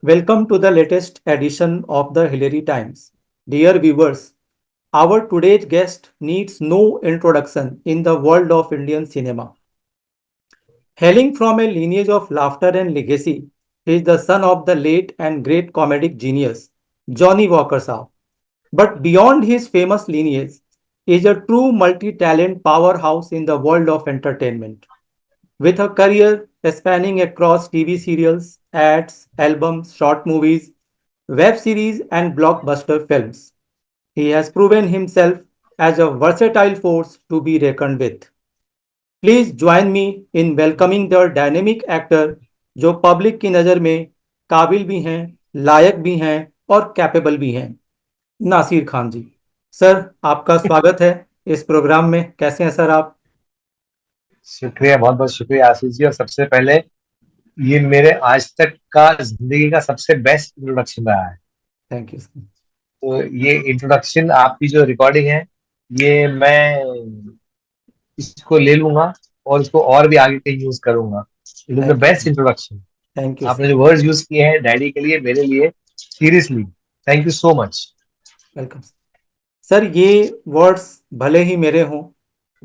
Welcome to the latest edition of the Hillary Times. Dear viewers, our today's guest needs no introduction in the world of Indian cinema. Hailing from a lineage of laughter and legacy, he is the son of the late and great comedic genius, Johnny Walker Saab. But beyond his famous lineage, he is a true multi-talent powerhouse in the world of entertainment. With a career spanning across TV serials, ads, albums, short movies, web series, and blockbuster films, he has proven himself as a versatile force to be reckoned with. Please join me in welcoming the dynamic actor जो public की नज़र में काबिल भी हैं, लायक भी हैं और कैपेबल भी हैं, नासिर खान जी। सर, आपका स्वागत है इस प्रोग्राम में। कैसे हैं सर आप? शुक्रिया, बहुत बहुत शुक्रिया आशीष जी। और सबसे पहले ये मेरे आज तक का जिंदगी का सबसे बेस्ट इंट्रोडक्शन रहा है। Thank you sir. तो ये इंट्रोडक्शन आपकी जो रिकॉर्डिंग है, ये मैं इसको ले लूंगा और इसको और भी आगे कहीं यूज करूंगा। It is the thank you best sir. Introduction. Thank you आपने सर। जो वर्ड्स यूज किए हैं डैडी के लिए, मेरे लिए, seriously thank you so much. Welcome sir. ये वर्ड्स भले ही मेरे हों,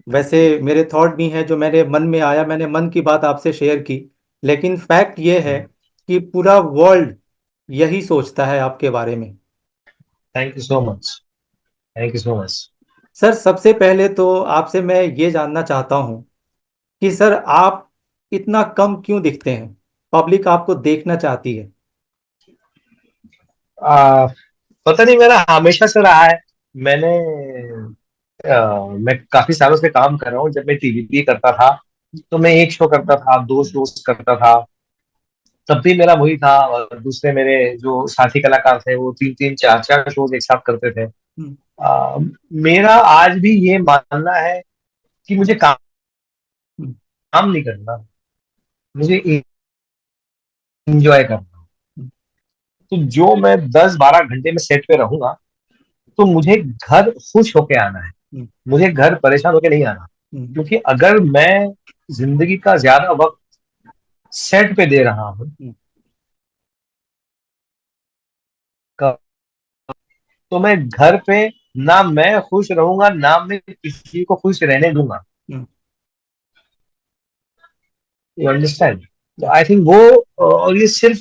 वैसे मेरे थॉट भी हैं जो मेरे मन में आया, मैंने मन की बात आपसे शेयर की, लेकिन फैक्ट ये है कि पूरा वर्ल्ड यही सोचता है आपके बारे में। Thank you so much. Thank you so much. Sir, सबसे पहले तो आपसे मैं ये जानना चाहता हूँ कि सर आप इतना कम क्यों दिखते हैं? पब्लिक आपको देखना चाहती है। पता नहीं, मेरा हमेशा से रहा है। मैंने मैं काफी सालों से काम कर रहा हूँ। जब मैं टीवी भी करता था तो मैं एक शो करता था, दो शोज करता था, तब भी मेरा वही था। और दूसरे मेरे जो साथी कलाकार थे वो तीन तीन चार चार शोज एक साथ करते थे। हम्म। अ, मेरा आज भी ये मानना है कि मुझे हम्म। काम नहीं करना, मुझे इंजॉय करना। हम्म। तो जो मैं 10-12 घंटे में सेट पे रहूंगा, तो मुझे घर खुश होके आना है, हम्म। मुझे घर परेशान होके नहीं आना। हम्म। क्योंकि अगर मैं जिंदगी का ज्यादा वक्त सेट पे दे रहा हूँ, हम्म। तो मैं घर पे ना मैं खुश रहूंगा, ना मैं किसी को खुश रहने दूंगा। हम्म। You understand? तो हम्म। आई थिंक वो और ये सिर्फ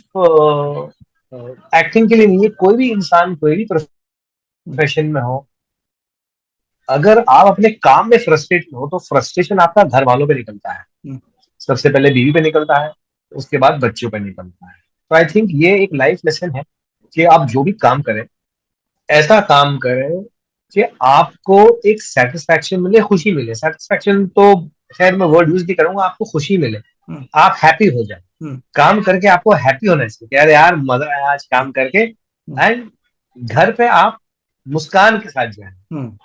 एक्टिंग के लिए नहीं है। कोई भी इंसान कोई भी हम्म। प्रोफेशन में हो, अगर आप अपने काम में फ्रस्ट्रेटेड हो तो फ्रस्ट्रेशन आपका घर वालों पे निकलता है। हम्म। सबसे पहले बीवी पे निकलता है, उसके बाद बच्चों पे निकलता है। तो आई थिंक ये एक लाइफ लेसन है कि आप जो भी काम करें, ऐसा काम करें कि आपको एक सेटिस्फैक्शन मिले, खुशी मिले। सेटिस्फैक्शन तो खैर मैं वर्ड यूज नहीं करूंगा, आपको खुशी मिले, हम्म। आप हैप्पी हो जाए। हम्म। काम करके आपको हैप्पी होना चाहिए कि अरे यार मजा आया आज काम करके। हम्म। एंड घर पे आप मुस्कान के साथ जाए। हम्म।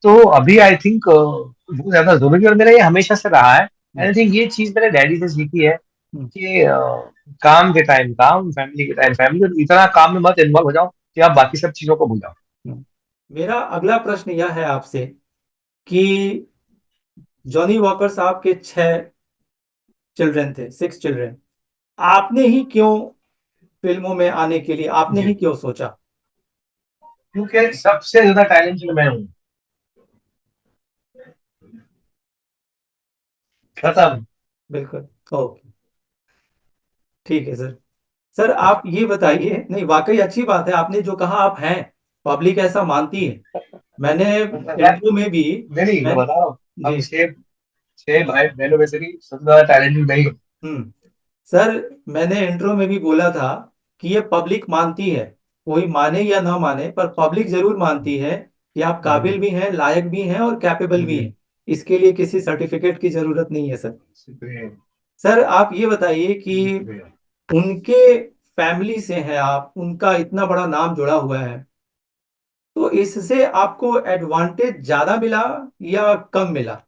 तो अभी आई थिंक बहुत ज्यादा जरूरी है और मेरा ये हमेशा से रहा है। आई थिंक ये चीज मैंने डैडी से सीखी है हम्म। कि काम के टाइम काम, फैमिली के टाइम फैमिली, और इतना काम में मत इन्वॉल्व हो जाओ कि आप बाकी सब चीजों को भूल जाओ। हम्म। मेरा अगला प्रश्न यह है आपसे कि जॉनी वॉकर साहब के 6 चिल्ड्रन थे, 6 चिल्ड्रन। आपने ही क्यों फिल्मों में आने के लिए आपने जी, ही क्यों सोचा? क्योंकि सबसे ज्यादा टैलेंटेड मैं हूँ। खत्म। बिल्कुल। ओके। ठीक है सर। सर, आप ये बताइए, नहीं वाकई अच्छी बात है आपने जो कहा, आप हैं, पब्लिक ऐसा मानती है। मैंने मैं इंटरव्यू में भी नहीं नहीं, मैं मैं बता रहा हूँ। जी। हम छह छह भाई बहनों में से भी सबसे ज्यादा टैलेंटेड मैं ही हूँ। हम्म। सर, मैंने इंटरव्यू में भी बोला था कि ये पब्लिक मानती है, कोई माने या ना माने पर पब्लिक जरूर मानती है कि आप काबिल जी भी हैं, लायक भी हैं और कैपेबल भी जी। हैं। इसके लिए किसी सर्टिफिकेट की जरूरत नहीं है सर। शुक्रिया। सर, आप ये बताइए कि शुक्रिया। उनके फैमिली से हैं आप, उनका इतना बड़ा नाम जुड़ा हुआ है, तो इससे आपको एडवांटेज ज्यादा मिला या कम मिला?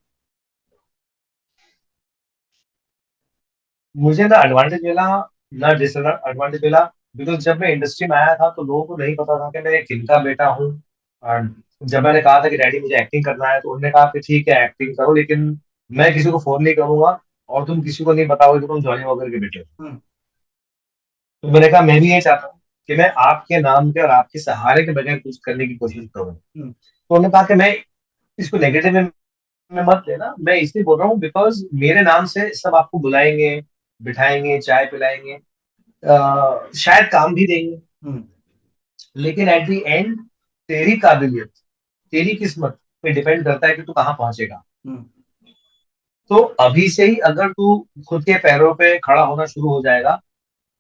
मुझे ना एडवांटेज मिला, ना डिसएडवांटेज मिला। बिकॉज जब मैं इंडस्ट्री में आया था तो लोगों को नहीं पता था कि मैं किनका बेटा हूँ। और जब मैंने कहा था कि डैडी मुझे एक्टिंग करना है, तो उन्होंने कहा कि ठीक है एक्टिंग करो, लेकिन मैं किसी को फोन नहीं करूंगा और तुम किसी को नहीं बताओगे कि तुम जॉनी वॉकर के बेटे हो। हम्म। तो मैंने कहा मैं भी ये चाहता हूँ कि मैं आपके नाम पे और आपके सहारे के बगैर कुछ करने की कोशिश करूँ। हम्म। तो उन्होंने कहा कि मैं इसको नेगेटिव में मत लेना, मैं इसलिए बोल रहा हूँ बिकॉज मेरे नाम से सब आपको बुलाएंगे, बिठाएंगे, चाय पिलाएंगे, शायद काम भी देंगे, हम्म। लेकिन एट द एंड तेरी काबिलियत, तेरी किस्मत पे डिपेंड करता है कि तू कहाँ पहुंचेगा। हम्म। तो अभी से ही अगर तू खुद के पैरों पे खड़ा होना शुरू हो जाएगा,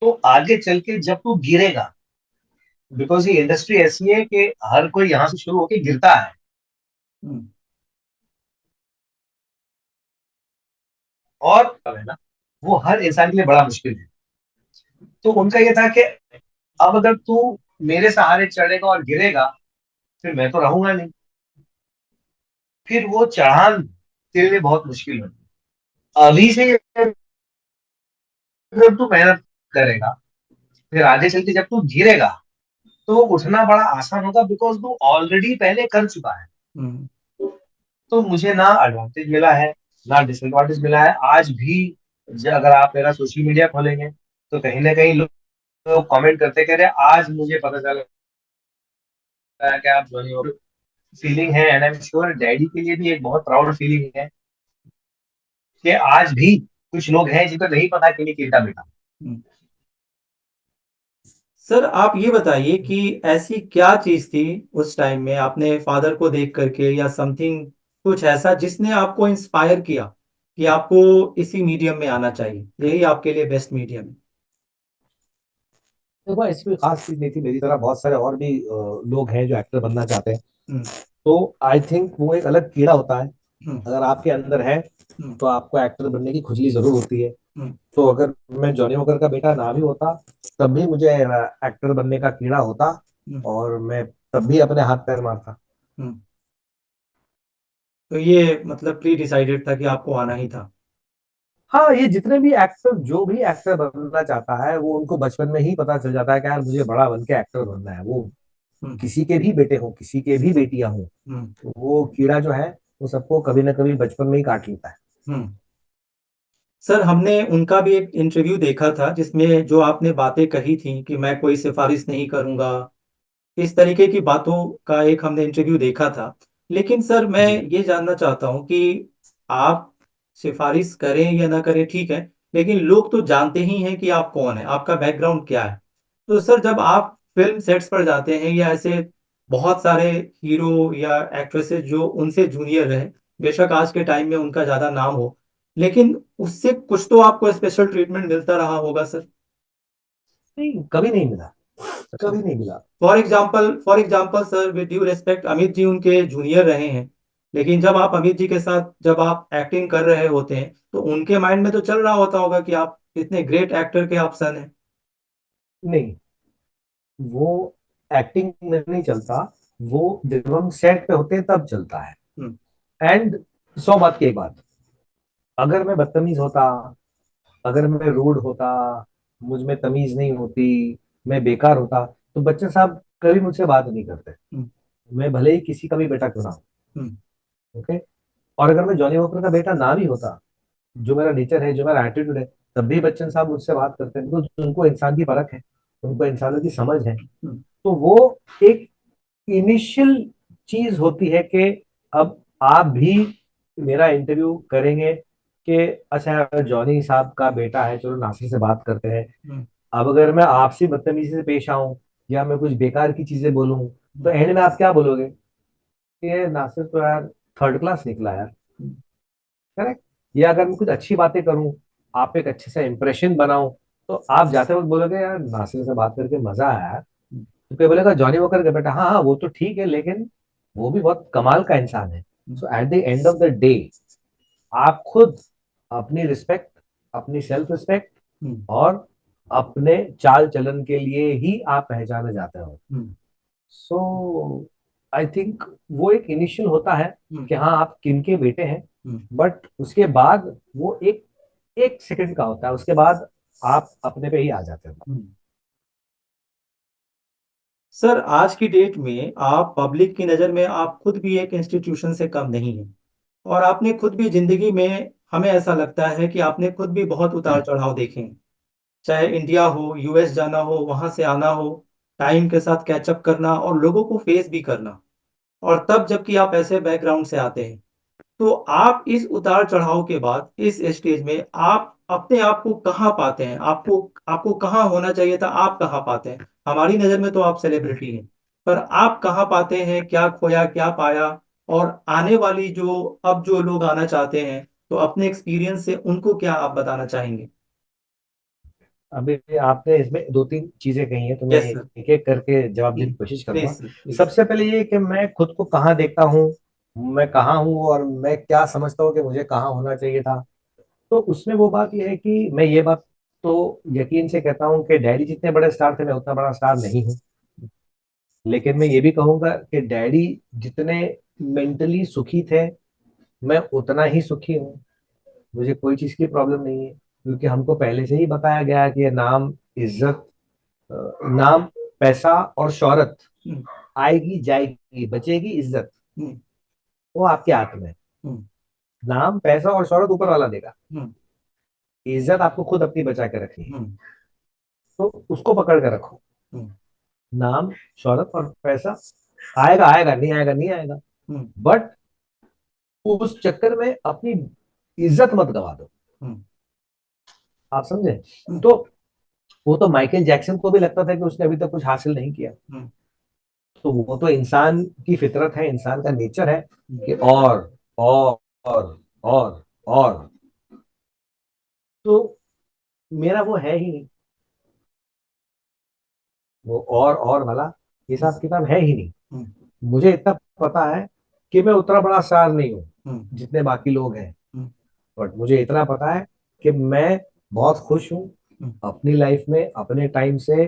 तो आगे चल के जब तू गिरेगा, बिकॉज ये इंडस्ट्री ऐसी है कि हर कोई यहाँ से शुरू होके गिरता है, हम्म। और है ना, वो हर इंसान के लिए बड़ा मुश्किल है। तो उनका ये था कि अब अगर तू मेरे सहारे चढ़ेगा और गिरेगा, फिर मैं तो रहूंगा नहीं, फिर वो चढ़ान तेरे लिए बहुत मुश्किल होगी। अभी से अगर तू मेहनत करेगा, फिर आगे चल के जब तू गिरेगा तो उठना बड़ा आसान होगा, बिकॉज तू ऑलरेडी पहले कर चुका है। हम्म। तो मुझे ना एडवांटेज मिला है, ना डिसएडवांटेज मिला है आज भी। अगर आप मेरा सोशल मीडिया खोलेंगे तो कहीं ना कहीं लोग कमेंट करते कह रहे हैं, आज मुझे पता चला कि आप जॉनी हो। फीलिंग है, and I am sure daddy के लिए भी एक बहुत प्राउड फीलिंग है कि आज भी कुछ लोग हैं जिनको नहीं पता कि नहीं केटा बेटा। हम्म। सर आप ये बताइए कि ऐसी क्या चीज थी उस टाइम में आपने फादर को देख करके या समथिंग, कुछ ऐसा जिसने आपको इंस्पायर किया कि आपको इसी मीडियम में आना चाहिए, यही आपके लिए बेस्ट मीडियम है। देखो ऐसी कोई खास चीज नहीं थी, मेरी तरह बहुत सारे और भी लोग हैं जो एक्टर बनना चाहते हैं। हम्म। तो आई थिंक वो एक अलग कीड़ा होता है, हम्म। अगर आपके अंदर है हम्म। तो आपको एक्टर बनने की खुजली जरूर होती है। हम्म। तो अगर मैं जॉनी वॉकर का बेटा ना भी होता तब भी मुझे एक्टर बनने का कीड़ा होता, हम्म। और मैं तब भी अपने हाथ पैर मारता। हम्म। तो ये मतलब प्री डिसाइडेड था कि आपको आना ही था। हाँ, ये जितने भी एक्टर, जो भी एक्टर बनना चाहता है वो उनको बचपन में ही पता चल जाता है कि यार मुझे बड़ा बन के एक्टर बनना है। वो हम्म। किसी के भी बेटे हों, किसी के भी बेटियां हों, हम्म। तो वो कीड़ा जो है वो सबको कभी ना कभी बचपन में ही काट लेता है। हम्म। सर हमने उनका भी एक इंटरव्यू देखा था जिसमें जो आपने बातें कही थी कि मैं कोई सिफारिश नहीं करूंगा, इस तरीके की बातों का एक हमने इंटरव्यू देखा था। लेकिन सर मैं जी। ये जानना चाहता हूँ कि आप सिफारिश करें या ना करें ठीक है, लेकिन लोग तो जानते ही हैं कि आप कौन है, आपका बैकग्राउंड क्या है। तो सर जब आप फिल्म सेट्स पर जाते हैं या ऐसे बहुत सारे हीरो या एक्ट्रेसेस जो उनसे जूनियर है, बेशक आज के टाइम में उनका ज्यादा नाम हो, लेकिन उससे कुछ तो आपको स्पेशल ट्रीटमेंट मिलता रहा होगा सर। नहीं, कभी नहीं मिला, कभी नहीं मिला। For example sir, with due respect, Amit ji उनके जूनियर रहे हैं, लेकिन जब आप अमित जी के साथ जब आप एक्टिंग कर रहे होते हैं तो उनके माइंड में तो चल रहा होता होगा कि आप इतने ग्रेट एक्टर के आप सन हैं। नहीं, वो एक्टिंग में नहीं चलता, वो जब हम सेट पे होते हैं तब चलता है। हम्म। एंड सौ बात की एक बात, अगर मैं बदतमीज होता, अगर मैं रूड होता, मुझ में तमीज नहीं होती, मैं बेकार होता, तो बच्चे साहब कभी मुझसे बात नहीं करते, हम्म। मैं भले ही किसी का भी बेटा क्यों ना हूं। हम्म। ओके। और अगर मैं जॉनी वॉकर का बेटा ना भी होता, जो मेरा नेचर है, जो मेरा एटीट्यूड है, तब भी बच्चन साहब मुझसे बात करते हैं, बिकॉज उनको इंसान की परख है, उनको इंसानों की समझ है। हम्म। तो वो एक इनिशियल चीज होती है कि अब आप भी मेरा इंटरव्यू करेंगे कि अच्छा यार, जॉनी साहब का बेटा है, चलो नासिर से बात करते हैं। हम्म। अब अगर मैं आपसे बदतमीजी से पेश आऊं या मैं कुछ बेकार की चीजें बोलूं, तो हम्म। एंड में आप क्या बोलोगे कि ये नासिर तो यार थर्ड क्लास निकला यार। हम्म। करेक्ट। या अगर मैं कुछ अच्छी बातें करूं, आप एक अच्छे से इंप्रेशन बनाऊं, तो आप जाते वक्त बोलोगे यार नासिर से बात करके मजा आया यार। तो कोई बोलेगा जॉनी वॉकर का बेटा, हाँ हाँ वो तो ठीक है, लेकिन वो भी बहुत कमाल का इंसान है। Hmm. So at the end of the day आप खुद अपनी रिस्पेक्ट, अपनी सेल्फ रिस्पेक्ट हम्म। और अपने चाल चलन के लिए ही आप पहचाने जाते हो। हम्म। सो आई थिंक वो एक इनिशियल होता है हम्म। कि हाँ आप किनके बेटे हैं, हम्म। बट उसके बाद वो एक एक सेकंड का होता है, उसके बाद आप अपने पे ही आ जाते हो। हम्म। सर आज की डेट में आप पब्लिक की नज़र में आप खुद भी एक इंस्टीट्यूशन से कम नहीं हैं, और आपने खुद भी जिंदगी में, हमें ऐसा लगता है कि आपने खुद भी बहुत उतार चढ़ाव देखे हैं। चाहे इंडिया हो, यूएस जाना हो, वहां से आना हो, टाइम के साथ कैचअप करना और लोगों को फेस भी करना। और तब जबकि आप ऐसे बैकग्राउंड से आते हैं, तो आप इस उतार चढ़ाव के बाद इस स्टेज में आप अपने आप को कहाँ पाते हैं? आपको आपको कहाँ होना चाहिए था, आप कहाँ पाते हैं? हमारी नज़र में तो आप सेलिब्रिटी हैं, पर आप कहाँ पाते हैं? क्या खोया, क्या पाया? और आने वाली जो अब जो लोग आना चाहते हैं, तो अपने एक्सपीरियंस से उनको क्या आप बताना चाहेंगे? अभी आपने इसमें दो तीन चीजें कही हैं, तो मैं यस सर। एक एक करके जवाब देने प्लीज, की कोशिश करूंगा। Please sir, please. सबसे पहले ये कि मैं खुद को कहाँ देखता हूँ, मैं कहाँ हूँ और मैं क्या समझता हूँ कि मुझे कहाँ होना चाहिए था। तो उसमें वो बात ये है कि मैं ये बात तो यकीन से कहता हूँ कि डैडी जितने बड़े स्टार थे, मैं उतना बड़ा स्टार नहीं हूँ। लेकिन मैं ये भी कहूंगा कि डैडी जितने मेंटली सुखी थे, मैं उतना ही सुखी हूँ। मुझे कोई चीज की प्रॉब्लम नहीं है, क्योंकि हमको पहले से ही बताया गया है कि ये नाम, इज्जत, नाम, पैसा और शोहरत हम्म, आएगी जाएगी, बचेगी इज्जत, हम्म, वो आपके हाथ में है। हम्म, नाम, पैसा और शोहरत ऊपर वाला देगा, हम्म, इज्जत आपको खुद अपनी बचा के रखनी है। हम्म, तो उसको पकड़ के रखो। हम्म, नाम, शोहरत और पैसा आएगा आएगा, नहीं आएगा नहीं आएगा, हम्म, बट उस चक्कर में अपनी इज्जत मत गवा दो। हम्म, आप समझे? हम्म, तो वो तो माइकल जैक्सन को भी लगता था कि उसने अभी तक कुछ हासिल नहीं किया। हम्म, तो वो तो इंसान की फितरत है, इंसान का नेचर है हम्म, कि और और और तो मेरा वो है ही नहीं, वो और वाला हिसाब किताब है ही नहीं। हम्म, मुझे इतना पता है कि मैं उतना बड़ा स्टार नहीं हूँ हम्म, जितने बाकी लोग हैं, हम्म, बट मुझे इतना पता है कि मैं बहुत खुश हूँ हम्म, अपनी लाइफ में, अपने टाइम से,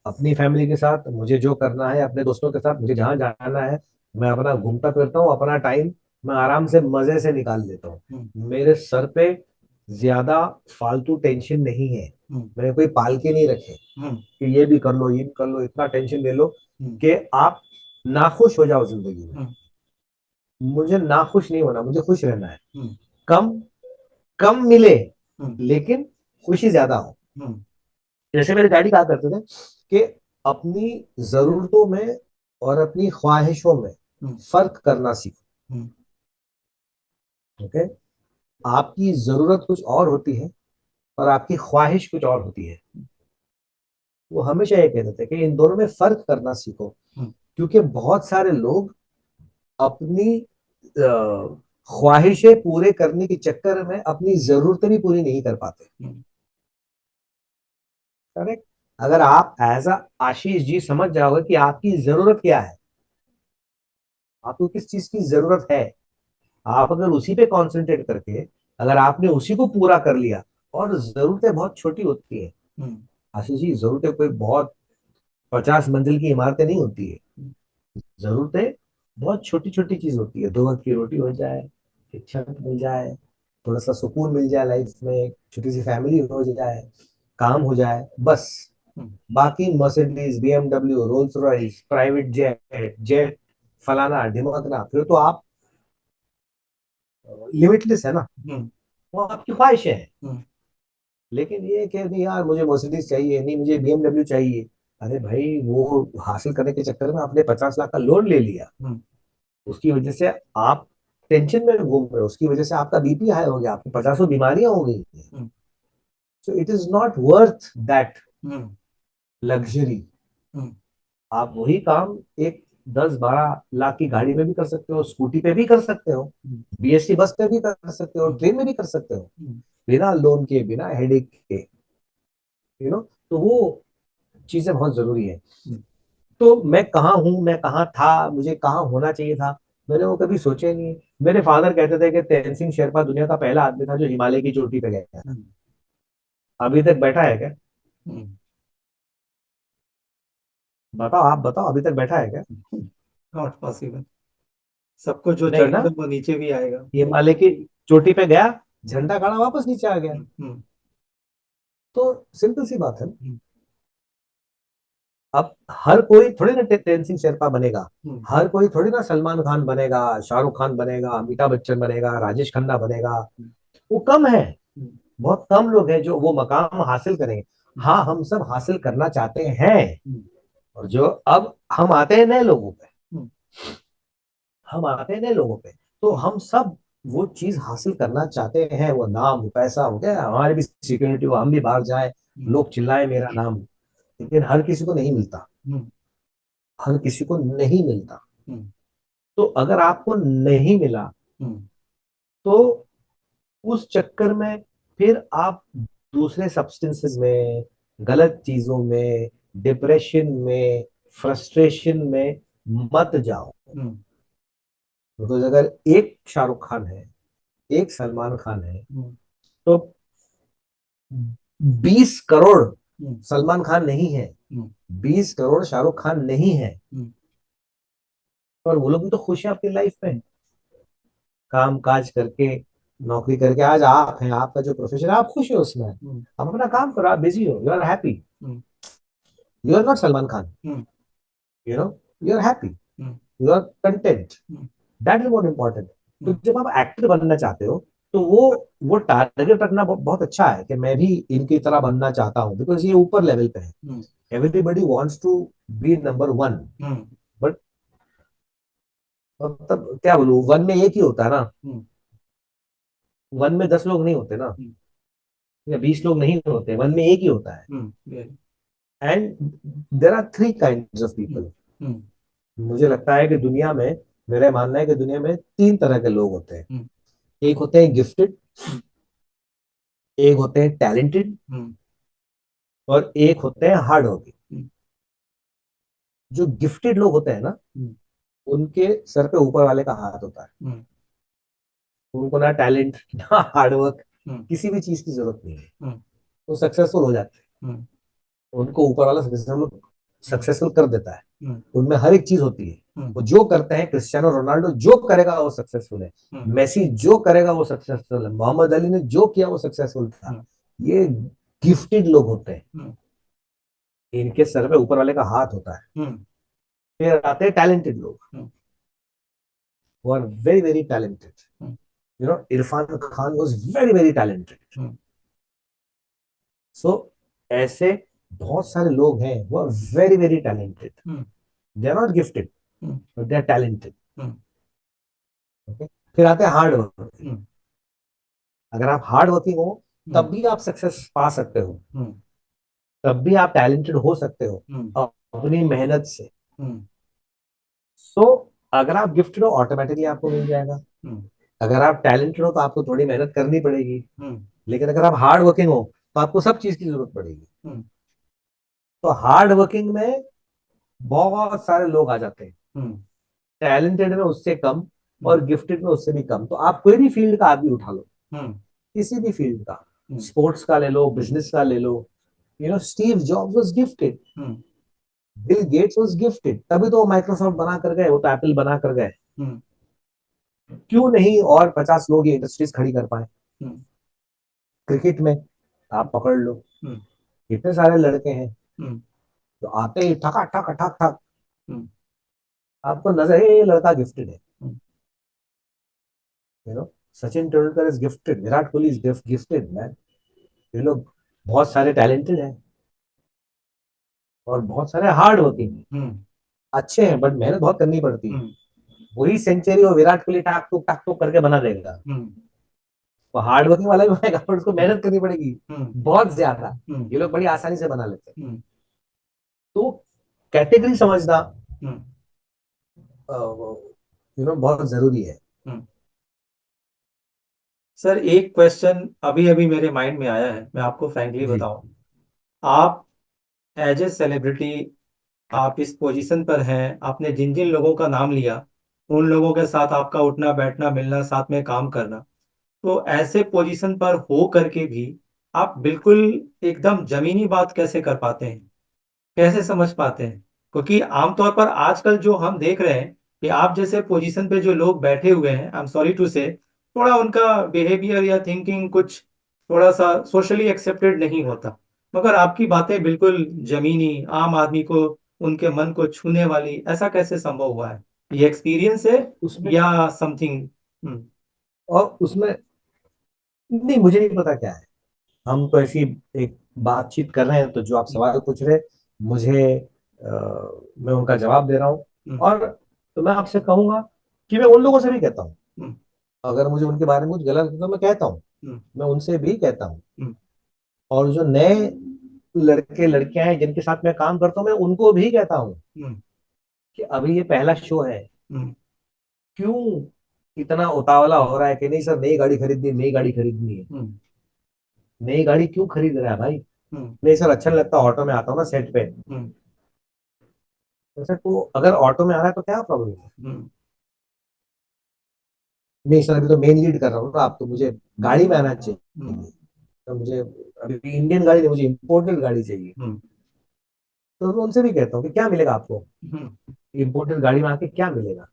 अपनी फैमिली के साथ। मुझे जो करना है अपने दोस्तों के साथ, मुझे जहां जाना है, मैं अपना घूमता फिरता हूँ। अपना टाइम मैं आराम से मजे से निकाल लेता हूँ। हम्म, मेरे सर पे ज्यादा फालतू टेंशन नहीं है। हम्म, मैंने कोई पाल के नहीं रखे हम्म, कि ये भी कर लो ये भी कर लो, इतना टेंशन ले लो हम्म, कि आप नाखुश हो जाओ जिंदगी में। हम्म, मुझे नाखुश नहीं होना, मुझे खुश रहना है। हम्म, कम कम मिले हम्म, लेकिन खुशी ज्यादा हो। हम्म, जैसे मेरे डैडी कहा करते थे कि अपनी जरूरतों में और अपनी ख्वाहिशों में हम्म, फर्क करना सीखो। हम्म, ओके? आपकी जरूरत कुछ और होती है और आपकी ख्वाहिश कुछ और होती है। वो हमेशा ये कहते थे कि इन दोनों में फर्क करना सीखो, हम्म, क्योंकि बहुत सारे लोग अपनी ख्वाहिशें पूरे करने के चक्कर में अपनी जरूरतें भी पूरी नहीं कर पाते। हम्म, करेक्ट? अगर आप एज अ आशीष जी समझ जाओगे कि आपकी जरूरत क्या है, आपको किस चीज की जरूरत है, आप अगर उसी पे कंसंट्रेट करके अगर आपने उसी को पूरा कर लिया, और जरूरतें बहुत छोटी होती है हम्म, आशीष जी, जरूरतें कोई बहुत 50 मंजिल की इमारतें नहीं होती है। जरूरतें बहुत छोटी छोटी चीज होती है। 2 वक्त की रोटी हो जाए, एक छत मिल जाए, थोड़ा सा सुकून मिल जाए लाइफ में, एक छोटी सी फैमिली हो जाए, काम हो जाए, बस। हम्म, बाकी Mercedes, BMW, Rolls Royce, private jet jet, फलाना ढिमकना, फिर तो आप लिमिटलेस है ना, हम्म, वो आपकी ख्वाहिशें हैं। हम्म, लेकिन ये कि नहीं यार मुझे मर्सिडीज चाहिए, नहीं मुझे बीएमडब्ल्यू चाहिए, अरे भाई वो हासिल करने के चक्कर में आपने 50 लाख का लोन ले लिया, हम्म, उसकी वजह से आप टेंशन में घूम रहे हो, उसकी वजह से आपका बीपी हाई हो गया, आपको 50 बीमारियां हो गई। Hmm, so it is not worth that hmm, luxury. Hmm, आप वही काम एक 10-12 लाख की गाड़ी में भी कर सकते हो, स्कूटी पे भी कर सकते हो, हम्म, बीएसटी बस पे भी कर सकते हो, हम्म, ट्रेन में भी कर सकते हो, हम्म, बिना लोन के, बिना हेडेक के। तो वो चीजें बहुत जरूरी है। हम्म, तो मैं कहाँ हूँ, मैं कहाँ था, मुझे कहाँ होना चाहिए था, मैंने वो कभी सोचा ही नहीं। मेरे फादर कहते थे कि तेनसिंग शेरपा दुनिया का पहला आदमी था जो हिमालय की चोटी पे गया। हम्म, अभी तक बैठा है क्या? हम्म, बताओ, आप बताओ, अभी तक बैठा है क्या? Not possible. सबको जो नहीं चढ़ना ना। है वो नीचे भी आएगा। हिमालय की चोटी पे गया, झंडा गाड़ा, वापस नीचे आ गया। हम्म, तो सिंपल सी बात है। हम्म, अब हर कोई थोड़ी ना तेनसिंग शेरपा बनेगा, हम्म, हर कोई थोड़ी ना सलमान खान बनेगा, शाहरुख खान बनेगा, अमिताभ बच्चन बनेगा, राजेश खन्ना बनेगा। वो कम है, हम्म, बहुत कम लोग हैं जो वो मकाम हासिल करेंगे। हाँ हम सब हासिल करना चाहते हैं। हम्म, और जो अब हम आते हैं नए लोगों पे, हम्म, हम आते हैं नए लोगों पे, तो हम सब वो चीज हासिल करना चाहते हैं। वो नाम, वो पैसा हो गया, हमारी भी सिक्योरिटी हो, हम भी बाहर जाए, हम्म, लोग चिल्लाए मेरा नाम। लेकिन हर किसी को नहीं मिलता, हम्म, हर किसी को नहीं मिलता। हम्म, तो अगर आपको नहीं मिला, हम्म, तो उस चक्कर में फिर आप दूसरे सब्सटेंसेस में, गलत चीजों में, डिप्रेशन में, फ्रस्ट्रेशन में मत जाओ। हम्म, बिकॉज अगर एक शाहरुख खान है, एक सलमान खान है, हम्म, तो 20 करोड़ हम्म, सलमान खान नहीं है, हम्म, 20 करोड़ शाहरुख खान नहीं है। हम्म, पर वो लोग भी तो खुश हैं अपनी लाइफ में, काम काज करके, नौकरी करके। आज आप हैं, आपका जो प्रोफेशन है, आप खुश हो उसमें, हम्म, आप अपना काम करो, आप बिजी हो, you are happy. Hmm, you are not Salman Khan, hmm, you know, you are happy, hmm, you are content. Hmm, that is more important. तो हम्म, जब आप एक्टर बनना चाहते हो, तो वो टारगेट रखना बहुत अच्छा है कि मैं भी इनकी तरह बनना चाहता हूँ, बिकॉज ये ऊपर लेवल पे है। Hmm, everybody wants to be number one. Hmm, but मतलब क्या बोलूं, वन में एक ही होता है ना, हम्म, वन में 10 लोग नहीं होते ना, हम्म, या 20 लोग नहीं होते, वन में एक ही होता है। very, and there are 3 kind of hmm, people. Hmm, मुझे लगता है कि दुनिया में, मेरा मानना है कि दुनिया में 3 तरह के लोग होते हैं। हम्म, एक होते हैं गिफ्टेड, हम्म, एक होते हैं टैलेंटेड, हम्म, और एक होते हैं हार्ड वर्किंग। हम्म, जो गिफ्टेड लोग होते हैं ना, हम्म, उनके सर पे ऊपर वाले का हाथ होता है। हम्म, उनको ना टैलेंट ना हार्ड वर्क, हम्म, किसी भी चीज की जरूरत नहीं है, हम्म, वो सक्सेसफुल हो जाते हम्म, हैं। उनको ऊपर वाला सक्सेसफुल हम्म, सक्सेसफुल कर देता है। हम्म, उनमें हर एक चीज होती है। हम्म, वो जो करते हैं, क्रिस्टियानो रोनाल्डो जो करेगा वो सक्सेसफुल है, हम्म, मेसी जो करेगा वो सक्सेसफुल है, मोहम्मद अली ने जो किया वो सक्सेसफुल था। हम्म, ये गिफ्टेड लोग होते हैं, हम्म, इनके सर पे ऊपर वाले का हाथ होता है। हम्म, फिर आते हैं टैलेंटेड लोग, हम्म, वो are very very talented. Hmm, you know, Irfan Khan was very very talented. Hmm, so ऐसे बहुत सारे लोग हैं, वो very very talented. Hmm, they are not gifted, hmm, but they are talented. Hmm, okay, फिर आते हैं हार्ड वर्क। हम्म, अगर आप हार्ड वर्किंग हो, हम्म, तब भी आप सक्सेस पा सकते हो, हम्म, तब भी आप टैलेंटेड हो सकते हो हम्म, अपनी मेहनत से। हम्म, सो अगर आप गिफ्टेड हो, ऑटोमेटिकली आपको मिल जाएगा। हम्म, अगर आप टैलेंटेड हो, तो आपको थोड़ी मेहनत करनी पड़ेगी। हम्म, लेकिन अगर आप हार्ड वर्किंग हो, तो आपको सब चीज की जरूरत पड़ेगी। हम्म, तो हार्ड वर्किंग में बहुत सारे लोग आ जाते हैं, हम्म, टैलेंटेड में उससे कम, हम्म, और गिफ्टेड में उससे भी कम। तो आप कोई भी फील्ड का आदमी उठा लो, हम्म, किसी भी फील्ड का, हम्म, स्पोर्ट्स का ले लो, बिजनेस का ले लो। You know, Steve Jobs was gifted, hmm, Bill Gates was gifted, तभी तो वो माइक्रोसॉफ्ट बना कर गए, वो तो एप्पल बना कर गए। हम्म, क्यों नहीं और 50 लोग ये इंडस्ट्रीज खड़ी कर पाए? हम्म, क्रिकेट में आप पकड़ लो, हम्म, कितने सारे लड़के हैं हम्म, जो आते ही ठका ठक ठक ठक, हम्म, आपको नजर है ये लड़का गिफ्टेड है। Hmm, you know, Sachin Tendulkar is gifted, Virat Kohli is gifted man. ये लोग बहुत सारे टैलेंटेड हैं, और बहुत सारे हार्ड वर्किंग हैं, हम्म, अच्छे हैं, बट मेहनत बहुत करनी पड़ती है। हम्म, वही सेंचुरी वो विराट कोहली टाक टूक करके बना देगा, हम्म, वो हार्ड वर्किंग वाला भी बनाएगा, पर उसको मेहनत करनी पड़ेगी हम्म, बहुत ज्यादा। हम्म, ये लोग बड़ी आसानी से बना लेते हैं। हम्म, तो कैटेगरी समझना, हम्म, यू नो, बहुत जरूरी है। हम्म। सर एक क्वेश्चन अभी अभी मेरे माइंड में आया है, मैं आपको फ्रैंकली जी बताऊं। आप एज ए सेलिब्रिटी, आप इस पोजीशन पर हैं, आपने जिन जिन लोगों का नाम लिया, उन लोगों के साथ आपका उठना बैठना मिलना साथ में काम करना, तो ऐसे पोजीशन पर हो करके भी आप बिल्कुल एकदम जमीनी बात कैसे कर पाते हैं, कैसे समझ पाते हैं? क्योंकि आमतौर पर आजकल जो हम देख रहे हैं कि आप जैसे पोजीशन पे जो लोग बैठे हुए हैं, आई एम सॉरी टू से, थोड़ा उनका बिहेवियर या थिंकिंग कुछ थोड़ा सा सोशली एक्सेप्टेड नहीं होता। मगर आपकी बातें बिल्कुल जमीनी, आम आदमी को, उनके मन को छूने वाली, ऐसा कैसे संभव हुआ है? ये एक्सपीरियंस है उसमें, या समथिंग? हम्म, और उसमें नहीं, मुझे नहीं पता क्या है। हम तो ऐसी एक बातचीत कर रहे हैं, तो जो आप सवाल पूछ रहे मुझे, मैं उनका जवाब दे रहा हूँ। और तो मैं आपसे कहूंगा कि मैं उन लोगों से भी कहता हूँ, अगर मुझे उनके बारे में कुछ गलत लगता है तो मैं कहता हूँ, मैं उनसे भी कहता हूँ। और जो नए लड़के लड़कियां हैं जिनके साथ मैं काम करता हूँ, मैं उनको भी कहता हूँ कि अभी ये पहला शो है, क्यों इतना उतावला हो रहा है कि नहीं सर नई गाड़ी खरीदनी, नई गाड़ी खरीदनी है। नई गाड़ी क्यों खरीद रहा है भाई? नहीं सर अच्छा नहीं लगता, ऑटो में आता हूँ ना सेट पे। तो सर तो अगर ऑटो में आ रहा है तो क्या प्रॉब्लम है? नहीं सर अभी तो मेन लीड कर रहा हूँ ना, आप तो मुझे गाड़ी में आना चाहिए, तो मुझे अभी इंडियन गाड़ी नहीं, मुझे इम्पोर्टेड गाड़ी चाहिए। तो मैं उनसे भी कहता हूँ कि क्या मिलेगा आपको इम्पोर्टेड गाड़ी में आके, क्या मिलेगा?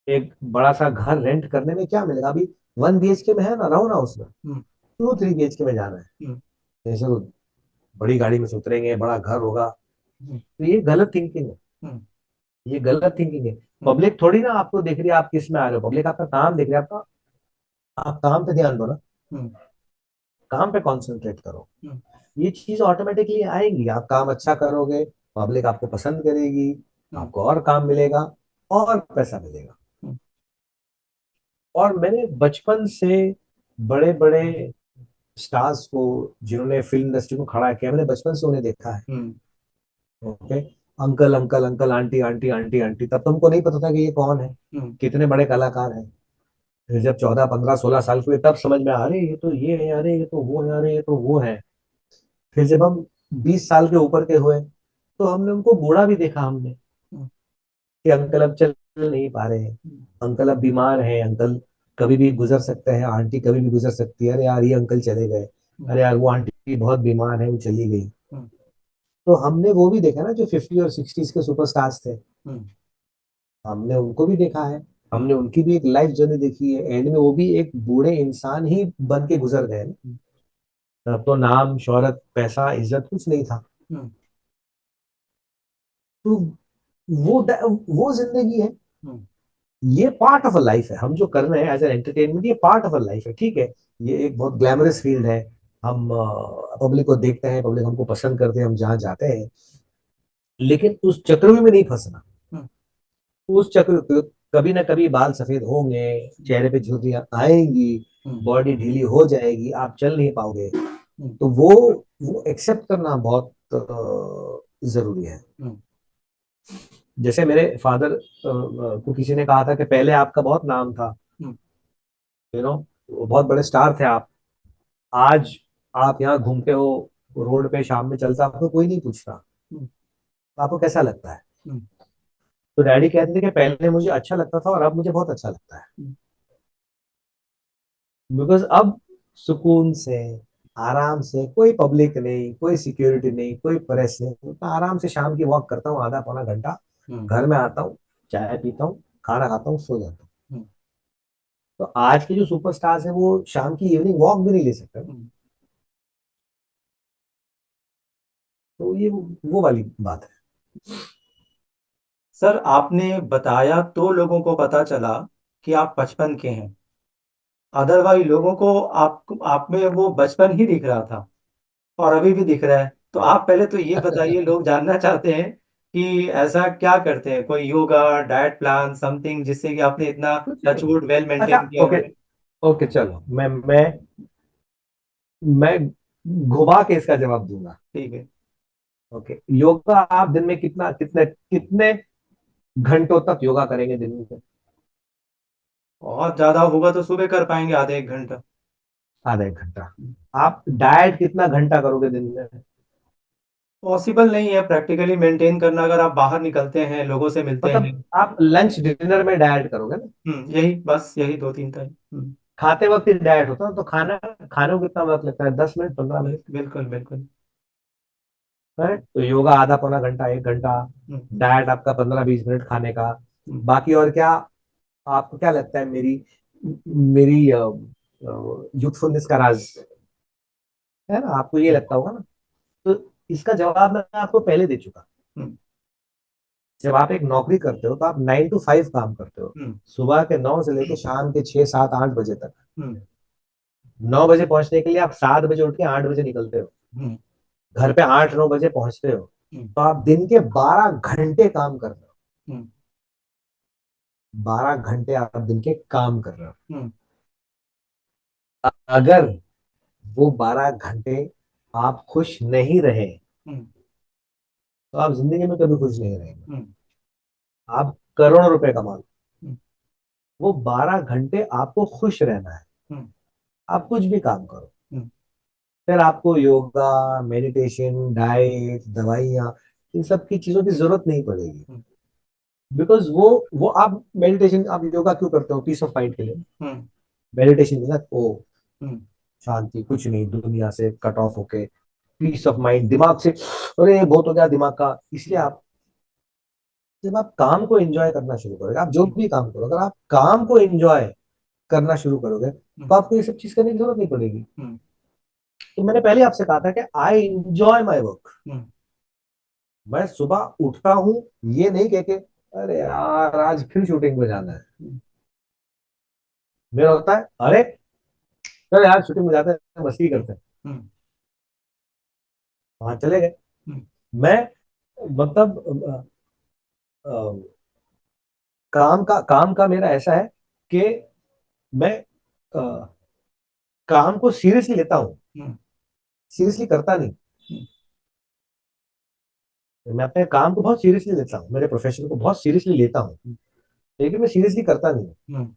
एक बड़ा सा घर रेंट करने में क्या मिलेगा? अभी 1 BHK में है ना, रहो ना उसमें, 2-3 BHK में जाना है। जैसे वो बड़ी गाड़ी में से उतरेंगे, बड़ा घर होगा, तो ये गलत थिंकिंग है। ये गलत थिंकिंग है। पब्लिक थोड़ी ना आपको देख रही है आप किस में आ रहे हो, पब्लिक आपका काम देख रही है। आपका आप काम पे ध्यान दो ना, काम पे कंसंट्रेट करो। ये चीज ऑटोमेटिकली आएंगी, आप काम अच्छा करोगे, पब्लिक आपको पसंद करेगी, आपको और काम मिलेगा और पैसा मिलेगा। और मैंने बचपन से बड़े बड़े स्टार्स को, जिन्होंने फिल्म इंडस्ट्री को खड़ा किया, मैंने बचपन से उन्हें देखा है। Okay, uncle uncle uncle, aunty aunty aunty aunty, तब तुमको नहीं पता था कि ये कौन है, कितने बड़े कलाकार हैं। फिर जब 14 15 16 साल के हुए तब समझ में, अरे ये तो ये है, अरे ये तो वो है, अरे ये तो वो है। फिर जब हम 20 साल के ऊपर के हुए तो हमने उनको बूढ़ा भी देखा हमने, कि अंकल अब चल नहीं पा रहे हैं, अंकल अब बीमार हैं, अंकल कभी भी गुजर सकते हैं, आंटी कभी भी गुजर सकती है, अरे यार ये अंकल चले गए, अरे यार वो आंटी बहुत बीमार है वो चली गई। तो हमने वो भी देखा ना, जो 50 और 60s के सुपरस्टार्स थे, हमने उनको भी देखा है, हमने उनकी भी एक लाइफ जर्नी देखी है, एंड में वो भी एक बूढ़े इंसान ही बन के गुजर गए ना। तब तो नाम शोहरत पैसा इज्जत कुछ नहीं था। तो वो जिंदगी है, ये पार्ट ऑफ अ लाइफ है। हम जो कर रहे हैं एज एन एंटरटेनमेंट, ये पार्ट ऑफ अ लाइफ है, ठीक है। ये एक बहुत ग्लैमरस फील्ड है, हम पब्लिक को देखते हैं, पब्लिक हमको पसंद करते हैं, हम जहाँ जाते हैं, लेकिन उस चक्रव्यूह में नहीं फंसना। उस चक्र, कभी ना कभी बाल सफेद होंगे, चेहरे पे झुर्रियां आएंगी, बॉडी ढीली हो जाएगी, आप चल नहीं पाओगे। तो वो एक्सेप्ट करना बहुत जरूरी है। जैसे मेरे फादर को किसी ने कहा था कि पहले आपका बहुत नाम था, यू नो, बहुत बड़े स्टार थे आप, आज आप यहाँ घूमते हो, रोड पे शाम में चलता, आपको कोई नहीं पूछता, तो आपको कैसा लगता है? तो डैडी कहते थे कि पहले मुझे अच्छा लगता था और अब मुझे बहुत अच्छा लगता है, बिकॉज अब सुकून से, आराम से, कोई पब्लिक नहीं, कोई सिक्योरिटी नहीं, कोई प्रेस नहीं, तो आराम से शाम की वॉक करता हूँ आधा पौना घंटा, घर में आता हूँ, चाय पीता हूँ, खाना खाता हूँ, सो जाता हूँ। तो आज के जो सुपरस्टार्स हैं वो शाम की इवनिंग वॉक भी नहीं ले सकते। तो ये वो वाली बात है। सर आपने बताया तो लोगों को पता चला कि आप 55 के हैं, अदरवाइज लोगों को आप में वो बचपन ही दिख रहा था और अभी भी दिख रहा है। तो आप पहले तो ये बताइए, लोग जानना चाहते हैं कि ऐसा क्या करते हैं, कोई योगा, डाइट प्लान, समथिंग, जिससे कि आपने इतना कुछ नहीं। टचवुड वेल अच्छा, मेंटेन किया ओके, हुआ है। ओके चलो, मैं घुमा के इसका जवाब दूंगा। ठीक है। ओके, योगा आप दिन में कितना, कितने कितने घंटों तक योगा करेंगे दिन में? और ज्यादा होगा तो सुबह कर पाएंगे आधे 1 घंटा। आधा 1 घंटा। आप डाइट कितना घंटा करोगे दिन में? पॉसिबल नहीं है प्रैक्टिकली मेंटेन करना, अगर आप बाहर निकलते हैं, लोगों से मिलते हैं। मतलब आप लंच डिनर में डाइट करोगे ना? यही बस, यही 2-3 टाइम। खाते वक्त ही डाइट होता है, तो खाना खाने को कितना वक्त लगता है? 10 मिनट, 15 मिनट। बिल्कुल बिल्कुल। है तो योगा आधा पौना घंटा, 1 घंटा, हम्म, डाइट आपका 15 20 मिनट खाने का। हम्म, बाकी और क्या? आपको क्या लगता है मेरी मेरी यूथफुलनेस का राज है ना? आपको ये लगता होगा ना? तो इसका जवाब मैं आपको पहले दे चुका। हम्म, जब आप एक नौकरी करते हो तो आप 9 to 5 काम करते हो, हम्म, सुबह के 9 से लेकर शाम के 6 7 8 बजे तक। हम्म, 9 बजे पहुंचने के लिए आप 7 बजे उठ के 8 बजे निकलते हो, हम्म, घर पे 8-9 बजे पहुंचते हो, हम्म, तो आप दिन के 12 घंटे काम कर रहे हो। हम्म, 12 घंटे आप दिन के काम कर रहे हो। हम्म, अगर वो 12 घंटे आप खुश नहीं रहे, हम्म, तो आप जिंदगी में कभी खुश नहीं रहेंगे। हम्म, आप करोड़ों रुपए कमा लो, हम्म, वो 12 घंटे आपको खुश रहना है। हम्म, आप कुछ भी काम करो, हम्म, फिर आपको योगा, मेडिटेशन, डाइट, दवाइयाँ, इन सब की चीजों की जरूरत नहीं पड़ेगी। हम्म, बिकॉज वो आप मेडिटेशन, आप योगा क्यों करते हो? पीस ऑफ माइंड के लिए। हम्म, मेडिटेशन के साथ ओ हम्म, शांति, कुछ नहीं, दुनिया से कट ऑफ होके, पीस ऑफ माइंड, दिमाग से अरे बहुत हो गया दिमाग का। इसलिए आप जब आप काम को एंजॉय करना शुरू करोगे, आप जो हम्म, भी काम करो, अगर आप काम को एंजॉय करना शुरू करोगे, हम्म, तो आपको ये सब चीज करने की जरूरत नहीं पड़ेगी। हम्म, तो मैंने पहले आपसे कहा था कि आई एंजॉय माई वर्क। हम्म, मैं सुबह उठता हूँ, ये नहीं कह के अरे यार आज फिर शूटिंग पे जाना है। हम्म, मेरा होता है अरे चल यार शूटिंग में जाते हैं, मस्ती करते हैं, हम्म, वहां चले गए। हम्म, मैं मतलब काम का मेरा ऐसा है कि मैं अ, काम को सीरियसली लेता हूँ, हम्म, सीरियसली करता नहीं। मैं अपने काम को बहुत सीरियसली लेता हूँ, मेरे प्रोफेशन को बहुत सीरियसली लेता हूँ, लेकिन मैं सीरियसली करता नहीं हूँ। हम्म,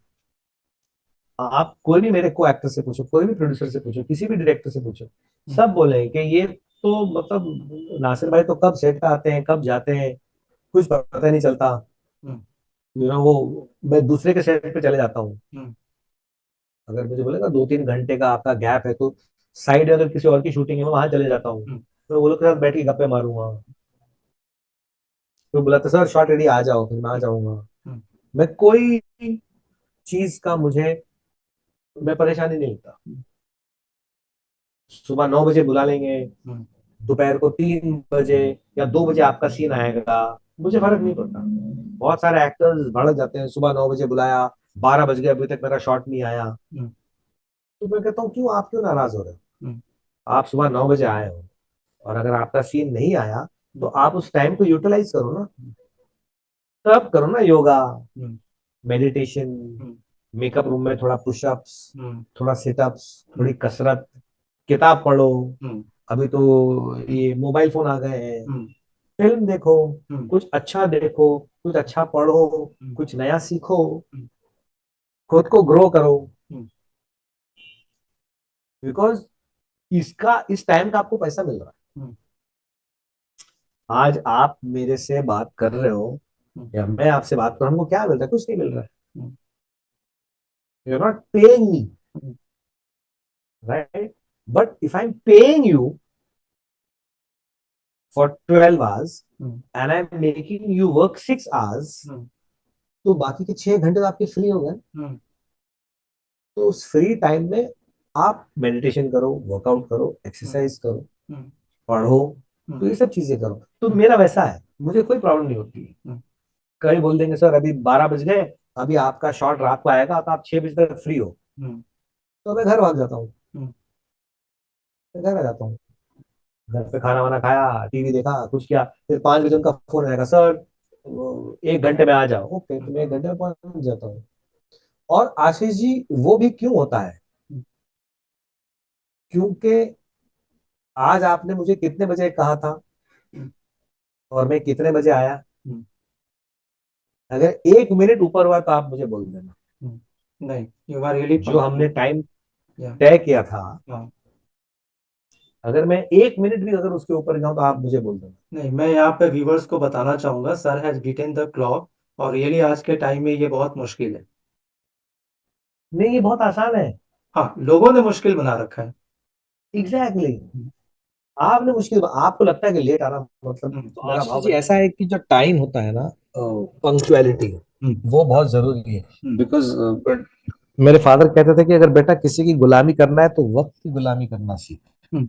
आप कोई भी मेरे को एक्टर से पूछो, कोई भी प्रोड्यूसर से पूछो, किसी भी डायरेक्टर से पूछो, हम्म, सब बोलेंगे कि ये तो मतलब नासिर भाई तो कब सेट पे आते हैं, कब जाते हैं, कुछ पता नहीं चलता। हम्म, वो मैं दूसरे के सेट पे चले जाता हूँ। हम्म, अगर मुझे बोलेगा 2-3 घंटे का आपका गैप है, तो साइड अगर किसी और की शूटिंग है मैं वहां चले जाता हूँ, हम्म, मैं वो लोग के साथ बैठ के गप्पे मारूंगा। तो बोला था सर शॉर्ट रेडी आ जाओ, फिर मैं आ जाऊंगा। हम्म, मैं कोई चीज का मुझे मैं परेशानी नहीं होता। सुबह 9 बजे बुला लेंगे, हम्म, दोपहर को 3 बजे या 2 बजे आपका सीन आएगा, मुझे फर्क नहीं पड़ता। बहुत सारे एक्टर्स भड़क जाते हैं, सुबह 9 बजे बुलाया, 12 बज गए अभी तक मेरा शॉट नहीं आया। हम्म, तो मैं कहता हूँ क्यों, आप क्यों नाराज हो रहे हो? हम्म, आप सुबह 9 बजे आए हो, और अगर आपका सीन नहीं आया, तो आप उस टाइम को यूटिलाइज करो ना। तब करो ना योगा, हम्म, मेडिटेशन, हम्म, मेकअप रूम में थोड़ा पुशअप्स, हम्म, थोड़ा सिटअप्स, थोड़ी हम्म, कसरत, किताब पढ़ो। हम्म, अभी तो ये मोबाइल फोन आ गए हैं, हम्म, फिल्म देखो, हम्म, कुछ अच्छा देखो, कुछ अच्छा पढ़ो, हम्म, कुछ नया सीखो, हम्म, खुद को ग्रो करो। हम्म, बिकॉज इसका, इस टाइम का आपको पैसा मिल रहा हम्म, है। आज आप मेरे से बात कर रहे हो, हम्म, या मैं आपसे बात कर रहा हूं, हमको क्या मिल रहा है? कुछ नहीं मिल रहा है। Hmm, you are not paying me, hmm, right? But if I am paying you for 12 hours hmm, and I am making you work 6 hours, hmm, तो बाकी के 6 घंटे तो आपके फ्री हो गए। हम्म, तो उस फ्री टाइम में आप मेडिटेशन करो, वर्कआउट करो, हम्म, एक्सरसाइज करो, हम्म, पढ़ो, तो हम्म, ये सब चीजें करो। तो हम्म, मेरा वैसा है, मुझे कोई प्रॉब्लम नहीं होती है। हम्म, कई बोल देंगे सर अभी 12 बज गए, अभी आपका शॉट रात को आएगा, तो आप 6 बजे तक फ्री हो, हम्म, तो मैं घर भाग जाता हूँ, हम्म, मैं घर आ जाता हूँ। घर पे खाना वाना खाया, टीवी देखा, कुछ किया, फिर 5 बजे उनका फोन आएगा, सर 1 घंटे में आ जाओ। ओके, तो मैं 1 घंटे में पहुंच जाता हूँ। और आशीष जी, वो भी क्यों होता है? क्योंकि आज आपने मुझे कितने बजे कहा था, हम्म, और मैं कितने बजे आया? हम्म, अगर 1 मिनट ऊपर हुआ तो आप मुझे बोल देना। नहीं, यू आर रियली जो हमने पंक्चुअल। टाइम या, तय किया था, हाँ, अगर मैं 1 मिनट भी अगर उसके ऊपर जाऊं तो आप मुझे बोल देना। नहीं, मैं यहाँ पे व्यूवर्स को बताना चाहूंगा, sir has beaten the clock, और रियली आज के टाइम में ये बहुत मुश्किल है। नहीं, ये बहुत आसान है। हाँ, लोगों ने मुश्किल बना रखा है। Exactly exactly. हम्म, आपने मुश्किल, आपको लगता है कि लेट आना मतलब, तो मेरा आशीष भाव जी ऐसा है कि जो टाइम होता है ना, पंक्चुअलिटी, हम्म, वो बहुत जरूरी है। हम्म, बिकॉज मेरे फादर कहते थे कि अगर बेटा किसी की गुलामी करना है तो वक्त की गुलामी करना सीख, हम्म,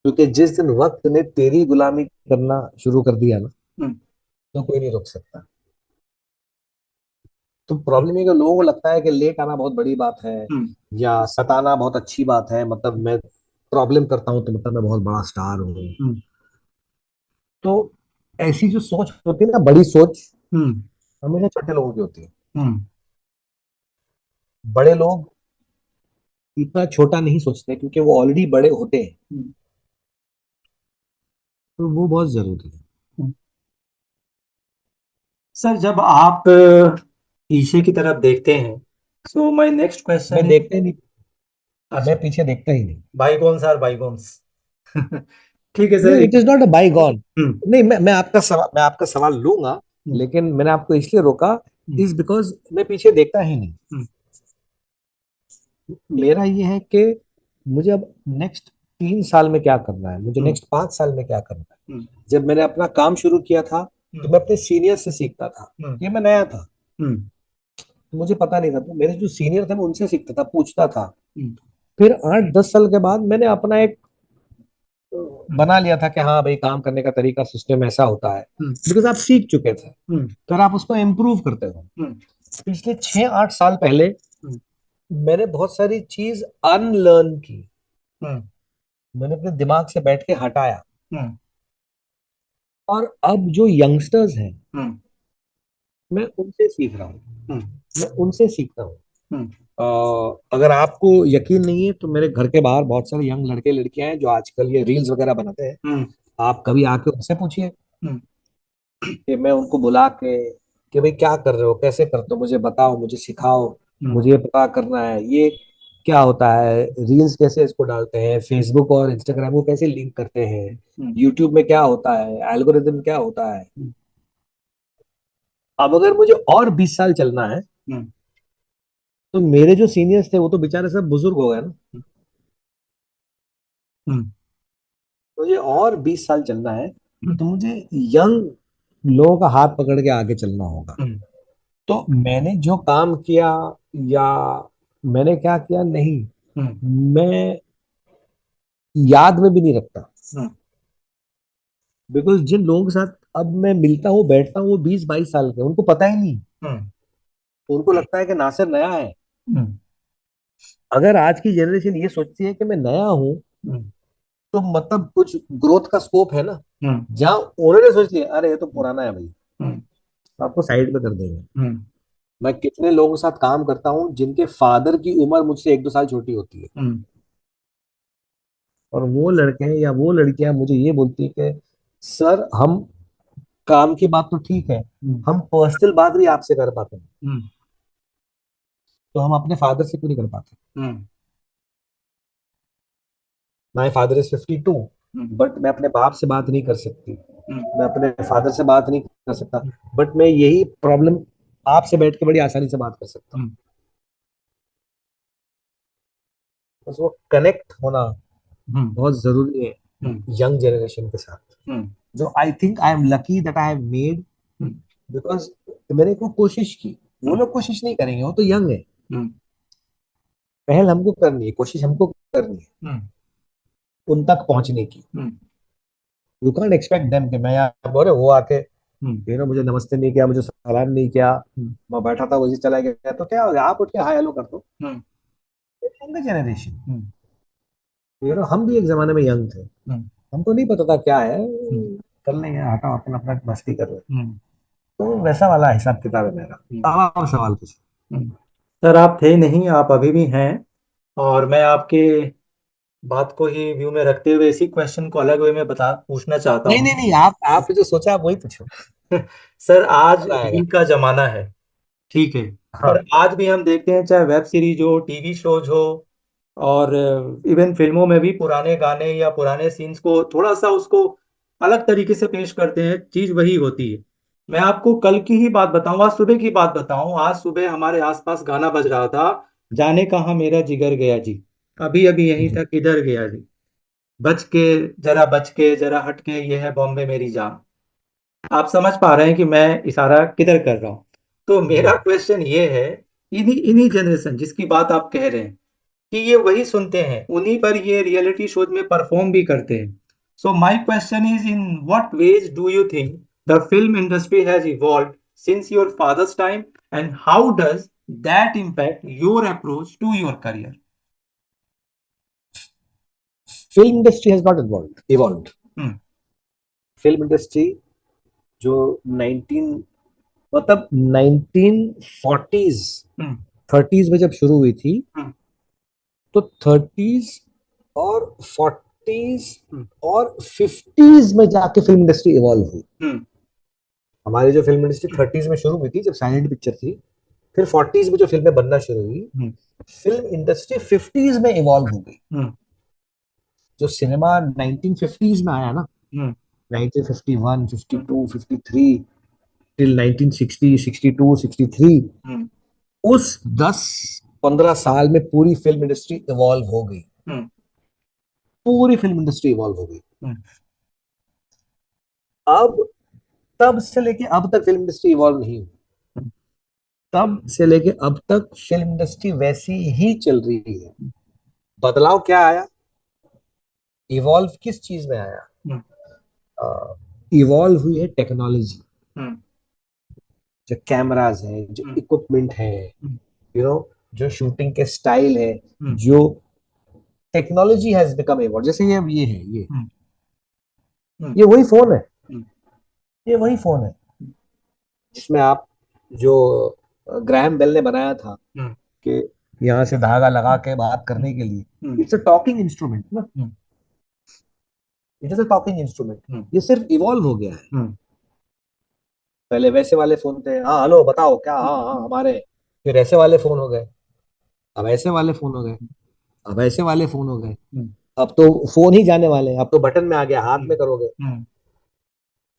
क्योंकि जिस दिन वक्त ने तेरी गुलामी करना शुरू कर दिया ना, हम्म, तो कोई नहीं रोक सकता। तो प्रॉब्लम ये है कि लोगों को लगता है कि लेट आना बहुत बड़ी बात है, हम्म या सताना बहुत अच्छी बात है, मतलब मैं प्रॉब्लम करता हूँ तो मतलब मैं बहुत बड़ा स्टार हूँ। हम्म तो ऐसी जो सोच होती है ना, बड़ी सोच, हम्म हमेशा छोटे लोगों की होती है। हम्म बड़े लोग इतना छोटा नहीं सोचते क्योंकि वो ऑलरेडी बड़े होते हैं। हम्म तो वो बहुत जरूरी है। हम्म। सर, जब आप पीछे की तरफ देखते हैं, सो माय नेक्स्ट क्वेश्चन मैं इज। देखता ही नहीं, मैं अच्छा, पीछे देखता ही नहीं। Bygones are bygones. ठीक है सर, नहीं, एक। It is not a bygone. Hmm नहीं, मैं आपका सवाल लूंगा, हम्म लेकिन मैंने आपको इसलिए रोका हम्म इज बिकॉज मैं पीछे देखता ही नहीं। हम्म मेरा ये है कि मुझे अब नेक्स्ट 3 साल में क्या करना है, मुझे हम्म नेक्स्ट 5 साल में क्या करना है। हम्म जब मैंने अपना काम शुरू किया था तो हम्म मैं अपने सीनियर से सीखता था। हम्म ये मैं नया था, हम्म तो मुझे पता नहीं था, तो मेरे जो सीनियर थे मैं उनसे सीखता था, पूछता था। हम्म फिर 8-10 साल के बाद मैंने अपना एक बना लिया था कि हाँ भाई, काम करने का तरीका, सिस्टम ऐसा होता है, हम्म बिकॉज आप सीख चुके थे। हम्म फिर आप उसको इम्प्रूव करते हो। हम्म पिछले 6-8 साल पहले हम्म मैंने बहुत सारी चीज अनलर्न की, हम्म मैंने अपने दिमाग से बैठ के हटाया। हम्म और अब जो यंगस्टर्स हैं, हम्म मैं उनसे सीख रहा हूँ, हम्म मैं उनसे सीखता हूँ। हम्म अगर आपको यकीन नहीं है तो मेरे घर के बाहर बहुत सारे यंग लड़के लड़कियां हैं जो आजकल ये रील्स वगैरह बनाते हैं। हम्म आप कभी आके उनसे पूछिए हम्म कि मैं उनको बुला के कि भाई क्या कर रहे हो, कैसे करते हो, मुझे बताओ, मुझे सिखाओ, हम्म मुझे ये पता करना है, ये क्या होता है, रील्स कैसे इसको डालते हैं, फेसबुक और इंस्टाग्राम को कैसे लिंक करते हैं, हम्म यूट्यूब में क्या होता है, एल्गोरिदम क्या होता है। हम्म अब अगर मुझे और 20 साल चलना है, हम्म तो मेरे जो सीनियर्स थे वो तो बेचारे सब बुजुर्ग हो गए ना, हम्म मुझे और 20 साल चलना है, तो मुझे यंग लोगों का हाथ पकड़ के आगे चलना होगा। हम्म तो मैंने जो काम किया, या मैंने क्या किया नहीं, हम्म मैं याद में भी नहीं रखता। हम्म बिकॉज जिन लोगों के साथ अब मैं मिलता हूँ, बैठता हूँ, वो 20-22 साल के, उनको पता ही नहीं। हम्म उनको लगता है कि नासिर नया है। हम्म अगर आज की जनरेशन ये सोचती है कि मैं नया हूँ, हम्म तो मतलब कुछ ग्रोथ का स्कोप है ना। हम्म जहां उन्होंने सोच लिया अरे ये तो पुराना है भाई, हम्म तो आपको साइड में कर देंगे। हम्म मैं कितने लोगों के साथ काम करता हूँ जिनके फादर की उम्र मुझसे 1-2 साल छोटी होती है, हम्म और वो लड़के या वो लड़कियां मुझे ये बोलती है कि सर, हम काम की बात तो ठीक है, हम पर्सनल बात भी आपसे कर पाते हैं, हम्म तो हम अपने फादर से क्यों नहीं कर पाते। Hmm my father is 52, hmm but मैं अपने बाप से बात नहीं कर सकती, हम्म मैं अपने फादर से बात नहीं कर सकता, बट मैं यही प्रॉब्लम आपसे बैठ के बड़ी आसानी से बात कर सकता हूँ। हम्म बस वो कनेक्ट होना हम्म बहुत जरूरी है हम्म यंग जनरेशन के साथ, हम्म जो I think I am lucky that I have made. Hmm because मैंने को कोशिश की, वो लोग कोशिश नहीं करेंगे, वो तो यंग है। हम्म पहल हमको करनी है, कोशिश हमको करनी है हम्म उन तक पहुंचने की। हम्म यू कांट एक्सपेक्ट देम कि मैं यार बोले वो आके हम्म मुझे नमस्ते नहीं किया, मुझे सलाम नहीं किया, हम्म मैं बैठा था वही चला गया, तो क्या हो गया, आप उठ के हाय हेलो कर दो। हम्म यंग जनरेशन, हम्म हम भी एक जमाने में यंग थे, हम्म हमको नहीं पता था क्या है, हम्म कर लेंगे, हटाओ, अपना अपना मस्ती कर रहे हैं। हम्म तो वैसा वाला हिसाब किताब है मेरा। हम्म तमाम सवाल कुछ। हम्म। सर, आप थे नहीं, आप अभी भी हैं। और मैं आपके बात को ही व्यू में रखते हुए इसी क्वेश्चन को अलग वे में बता पूछना चाहता नहीं हूँ। नहीं नहीं, आप जो सोचा आप वही पूछो, सर, आज मजा आएगा। रील का जमाना है। ठीक है। हाँ। पर आज भी हम देखते हैं, चाहे वेब सीरीज हो, टीवी शोज हो, और इवन फिल्मों में भी पुराने गाने या पुराने सीन्स को थोड़ा सा उसको अलग तरीके से पेश करते हैं, चीज वही होती है। मैं आपको कल की ही बात बताऊं, आज सुबह की बात बताऊं। आज सुबह हमारे आसपास गाना बज रहा था, जाने कहाँ मेरा जिगर गया जी, अभी अभी यहीं जी। तक किधर गया जी, बच के जरा हट के, ये है बॉम्बे मेरी जान। आप समझ पा रहे हैं कि मैं इशारा किधर कर रहा हूं। तो मेरा जी। क्वेश्चन ये है, इन्हीं इन्हीं जनरेशन जिसकी बात आप कह रहे हैं कि ये वही सुनते हैं, उन्हीं पर ये रियलिटी शोज में परफॉर्म भी करते हैं। So my question is, in what ways do you think the film industry has evolved since your father's time, and how does that impact your approach to your career? Film industry has not evolved. Hmm. Film industry जो 19 मतलब 1940s Hmm. 30s में जब शुरू हुई थी, Hmm. तो 30s और 40s Hmm. और 50s में जाके फिल्म इंडस्ट्री इवॉल्व हुई. Hmm. हमारी जो फिल्म इंडस्ट्री 30s में शुरू हुई थी जब साइलेंट पिक्चर थी, फिर 40s में जो फिल्में बनना शुरू हुई, Hmm. फिल्म इंडस्ट्री 50s में इवॉल्व हो गई. Hmm. जो सिनेमा 1950s में आया ना, Hmm. 1951 52 53 till 1960 62 63, Hmm. उस 10-15 साल में पूरी फिल्म इंडस्ट्री इवॉल्व हो गई. Hmm. पूरी फिल्म इंडस्ट्री इवॉल्व हो गई. Hmm. अब तब से लेके अब तक फिल्म इंडस्ट्री इवॉल्व नहीं हुई. Hmm. तब से लेके अब तक फिल्म इंडस्ट्री वैसी ही चल रही है. बदलाव क्या आया? इवॉल्व किस चीज में आया? Hmm. इवॉल्व हुई है टेक्नोलॉजी. Hmm. जो कैमराज है, जो Hmm. इक्विपमेंट है, Hmm. जो शूटिंग के स्टाइल है, Hmm. जो टेक्नोलॉजी हैज बिकम इवॉल्व. जैसे ये है, Hmm. Hmm. ये वही फोन है. Hmm. ये वही फोन है जिसमें आप जो ग्राहम बेल ने बनाया था Hmm. कि यहाँ से धागा लगा के बात करने के लिए. Hmm. It's a talking instrument ना. Hmm. It is a talking instrument. Hmm. ये सिर्फ इवॉल्व हो गया है. Hmm. पहले वैसे वाले फोन थे, हाँ हेलो बताओ क्या, हाँ हाँ हमारे. फिर ऐसे वाले फोन हो गए, अब ऐसे वाले फोन हो गए, अब ऐसे वाले फोन हो गए. Hmm. अब तो फोन ही जाने वाले हैं, अब तो बटन में आ गया, हाथ में करोगे. Hmm.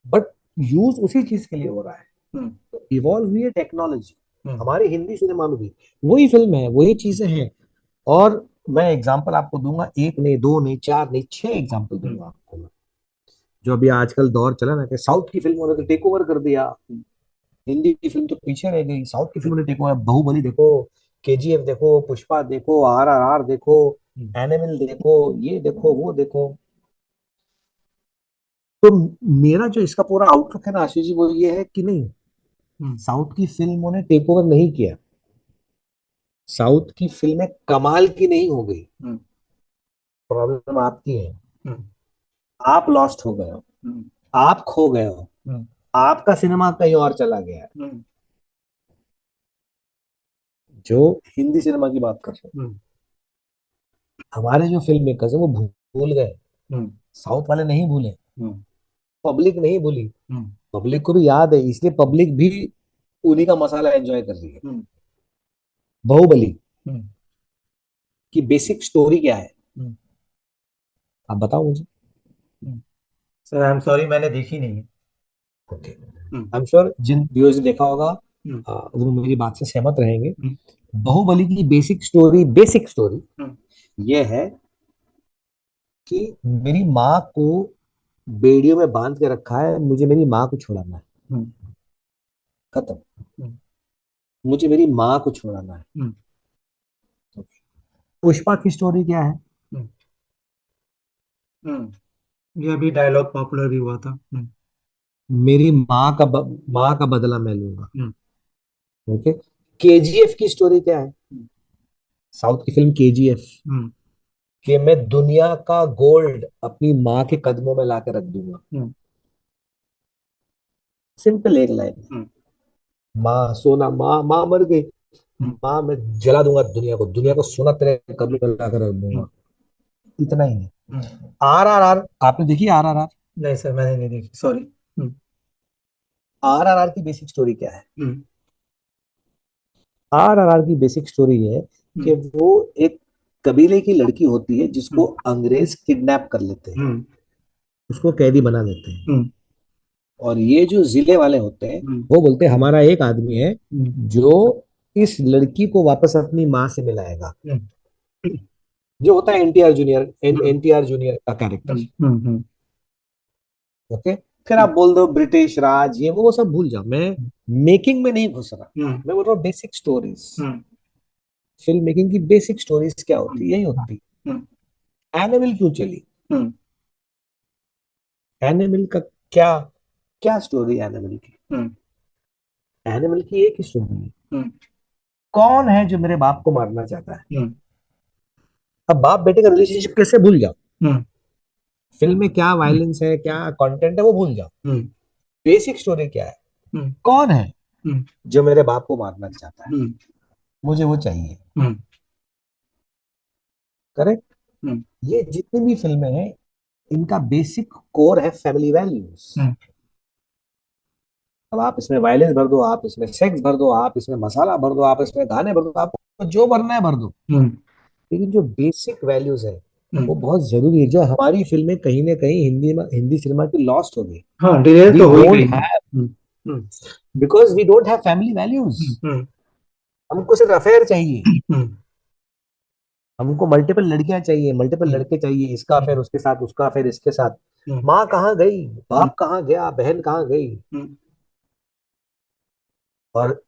बट यूज उसी चीज के लिए हो रहा है. Hmm. तो इवॉल्व हुई है टेक्नोलॉजी. Hmm. हमारे हिंदी सिनेमा में भी वही फिल्म है, वही चीजें हैं. और मैं एग्जांपल आपको दूंगा, एक नहीं, दो नहीं, चार नहीं, 6 एग्जांपल दूंगा आपको मैं. जो अभी आजकल दौर चला ना कि साउथ की फिल्मों ने तो टेक ओवर कर दिया, हिंदी की फिल्म तो पीछे रह गई, साउथ की फिल्मों ने टेक ओवर. बाहुबली देखो, केजीएफ देखो, पुष्पा देखो, आरआरआर देखो, एनिमल देखो, ये देखो, वो देखो. तो मेरा जो इसका पूरा आउटलुक है ना आशीष जी, वो ये है कि नहीं, Hmm. साउथ की फिल्मों ने टेक ओवर नहीं किया. साउथ की फिल्में कमाल की नहीं हो गई. Hmm. प्रॉब्लम आपकी है. Hmm. आप लॉस्ट हो गए हो, Hmm. आप खो गए हो, Hmm. आपका सिनेमा कहीं और चला गया है. Hmm. जो हिंदी सिनेमा की बात कर रहे हैं, Hmm. हमारे जो फिल्म मेकर्स है वो भूल गए. Hmm. साउथ वाले नहीं भूले, Hmm. पब्लिक नहीं भूली. Hmm. पब्लिक को भी याद है, इसलिए पब्लिक भी उन्हीं का मसाला एंजॉय कर रही है. Hmm. बाहुबली Hmm. की बेसिक स्टोरी क्या है, Hmm. आप बताओ मुझे. सर आई एम सॉरी, मैंने देखी नहीं है. Okay, Hmm. I am sure जिन व्यूअर्स ने देखा होगा Hmm. वो मेरी बात से सहमत रहेंगे. Hmm. बाहुबली की बेसिक स्टोरी Hmm. ये है कि मेरी माँ को बेड़ियों में बांध के रखा है, मुझे मेरी माँ को छुड़ाना है. Hmm. खत्म. Hmm. मुझे मेरी माँ को छुड़ाना है. Hmm. पुष्पा की स्टोरी क्या है? Hmm. Hmm. ये अभी डायलॉग पॉपुलर भी हुआ था. Hmm. मेरी माँ का बदला मैं लूंगा. Hmm. ओके. केजीएफ की स्टोरी क्या है? Hmm. साउथ की फिल्म केजीएफ, Hmm. कि मैं दुनिया का गोल्ड अपनी माँ के कदमों में लाकर रख दूंगा. Hmm. सिंपल एक लाइन है. Hmm. माँ सोना, माँ माँ मर गई, Hmm. माँ मैं जला दूंगा दुनिया को सोना तेरे कदमों में लाकर रख Hmm. दूंगा. इतना ही है. Hmm. आरआरआर आपने देखी? आरआरआर, नहीं सर, मैंने नहीं देखी, सॉरी. Hmm. आरआरआर की बेसिक स्टोरी क्या है? Hmm. आरआरआर की बेसिक स्टोरी ये है कि Hmm. वो एक कबीले की लड़की होती है जिसको Hmm. अंग्रेज किडनैप कर लेते हैं, Hmm. उसको कैदी बना देते हैं. Hmm. और ये जो जिले वाले होते हैं Hmm. वो बोलते हैं हमारा एक आदमी है Hmm. जो इस लड़की को वापस अपनी माँ से मिलाएगा. Hmm. जो होता है NTR junior, Hmm. NTR junior का character. Hmm. Hmm. Hmm. Okay. फिर आप बोल दो ब्रिटिश राज, ये वो सब भूल जाओ. मैं मेकिंग में नहीं घुस रहा, Hmm. मैं बोल रहा हूँ basic stories. Hmm. Film making की बेसिक स्टोरीज क्या होती है? यही होती Hmm. है. एनिमल क्यों चली? Hmm. एनिमल का क्या क्या स्टोरी? एनिमल की, Hmm. एनिमल की एक ही स्टोरी है. हम्म, कौन है जो मेरे बाप को मारना चाहता है? हम्म, अब बाप बेटे का रिलेशनशिप कैसे भूल जाओ, हम्म, फिल्म में क्या वायलेंस है क्या कंटेंट है वो भूल जाओ, हम्म, बेसिक स्टोरी क्या है, हम्म, कौन है हम्म, जो मेरे बाप को मारना चाहता है, हम्म, मुझे वो चाहिए। हम्म, करेक्ट। हम्म, ये जितनी भी फिल्में हैं इनका बेसिक कोर है फैमिली वैल्यूज। हम्म, अब आप इसमें वायलेंस भर दो, आप इसमें सेक्स भर दो, आप इसमें मसाला भर दो, आप इसमें गाने भर दो, आपको जो भरना है भर दो, हम्म, लेकिन जो बेसिक वैल्यूज है हम्म। वो बहुत जरूरी है, जो हमारी फिल्में कहीं ना कहीं हिंदी सिनेमा की लॉस्ट हो गई। हाँ, डिटेल वी तो हो ही डोंट गई है। Have, hmm, because we don't have family values. Hmm, हमको सिर्फ अफेयर चाहिए, हम्म, हमको मल्टीपल लड़कियां चाहिए, मल्टीपल हम्म, लड़के चाहिए, इसका हम्म, अफेयर उसके साथ, उसका अफेयर इसके साथ। हम्म, माँ कहाँ गई, हम्म, बाप कहाँ गया, बहन कहाँ गई? हम्म, और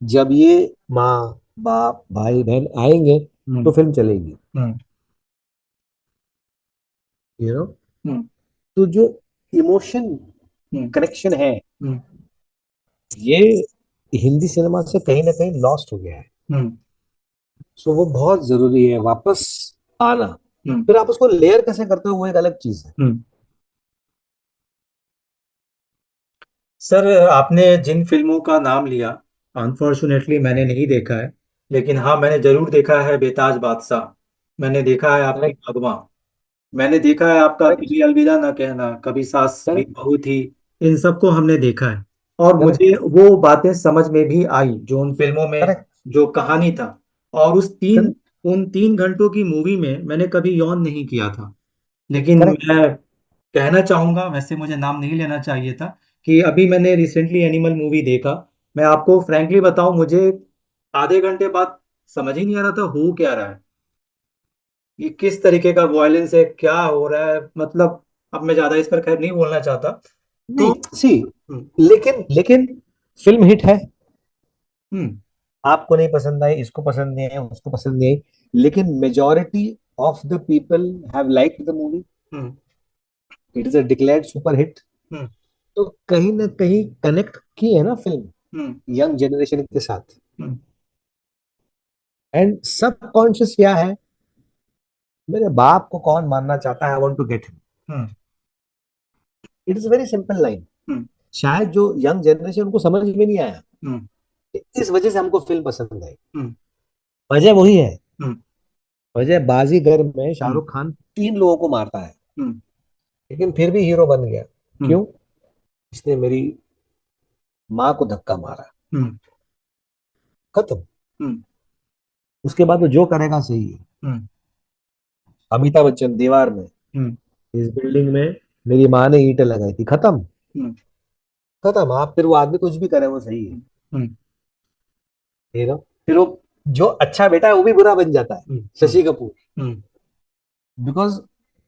जब ये माँ बाप भाई बहन आएंगे हम्म, तो फिल्म चलेगी, हम्म, यू नो। हम्म, तो जो इमोशन हम्म, कनेक्शन है हम्म, ये हिंदी सिनेमा से कहीं ना कहीं लॉस्ट हो गया है। हम्म, सो वो बहुत जरूरी है वापस आना। हम्म, फिर आप उसको लेयर कैसे करते हो वो एक अलग चीज है। हम्म। सर, आपने जिन फिल्मों का नाम लिया, अनफॉर्चुनेटली मैंने नहीं देखा है, लेकिन हाँ, मैंने जरूर देखा है बेताज बादशाह। मैंने देखा है आपकी करेक्ट, भगवान। मैंने देखा है आपका करेक्ट, कभी अलविदा ना कहना, कभी सास भी करेक्ट, बहू थी। इन सबको हमने देखा है। और मुझे करेक्ट, वो बातें समझ में भी आई जो उन फिल्मों में करेक्ट, जो कहानी था। और करेक्ट, उन 3 घंटों की मूवी में मैंने कभी यौन नहीं किया था। लेकिन करेक्ट। मैं कहना चाहूंगा, वैसे मुझे नाम नहीं लेना चाहिए था, कि अभी मैंने रिसेंटली एनिमल मूवी देखा। मैं आपको फ्रैंकली बताऊं, मुझे आधे घंटे बाद समझ ही नहीं आ रहा था हो क्या रहा है, ये किस तरीके का वायलेंस है, क्या हो रहा है, मतलब। अब मैं ज्यादा इस पर खैर नहीं बोलना चाहता। तो नहीं सी, हम्म, लेकिन लेकिन फिल्म हिट है। हम्म, आपको नहीं पसंद आई, इसको पसंद नहीं आई, उसको पसंद नहीं आई, लेकिन majority of the people have liked the movie. Hmm, it is a declared super hit. Hmm, तो कहीं ना कहीं कनेक्ट की है ना फिल्म हम्म, यंग जनरेशन के साथ। हम्म, एंड सब कॉन्शियस क्या है, मेरे बाप को कौन मानना चाहता है, I want to get him. Hmm, it is very simple line. Hmm, शायद जो यंग जनरेशन उनको समझ में नहीं आया, हम्म, इस वजह से हमको फिल्म पसंद आई। हम्म, वजह वही है। हम्म, वजह बाजीगर में हम्म, शाहरुख खान 3 लोगों को मारता है, हम्म, लेकिन फिर भी हीरो बन गया। हम्म, क्यों? इसने मेरी माँ को धक्का मारा, हम्म, खत्म। हम्म, उसके बाद वो जो करेगा सही है। हम्म, अमिताभ बच्चन दीवार में, हम्म, इस बिल्डिंग में मेरी माँ ने ईंटें लगाई थी, खत्म। हम्म, खत्म। आप फिर वो आदमी कुछ भी करे वो सही है, हम्म, यू नो। फिर वो जो अच्छा बेटा है वो भी बुरा बन जाता है, हम्म, शशि कपूर। हम्म, बिकॉज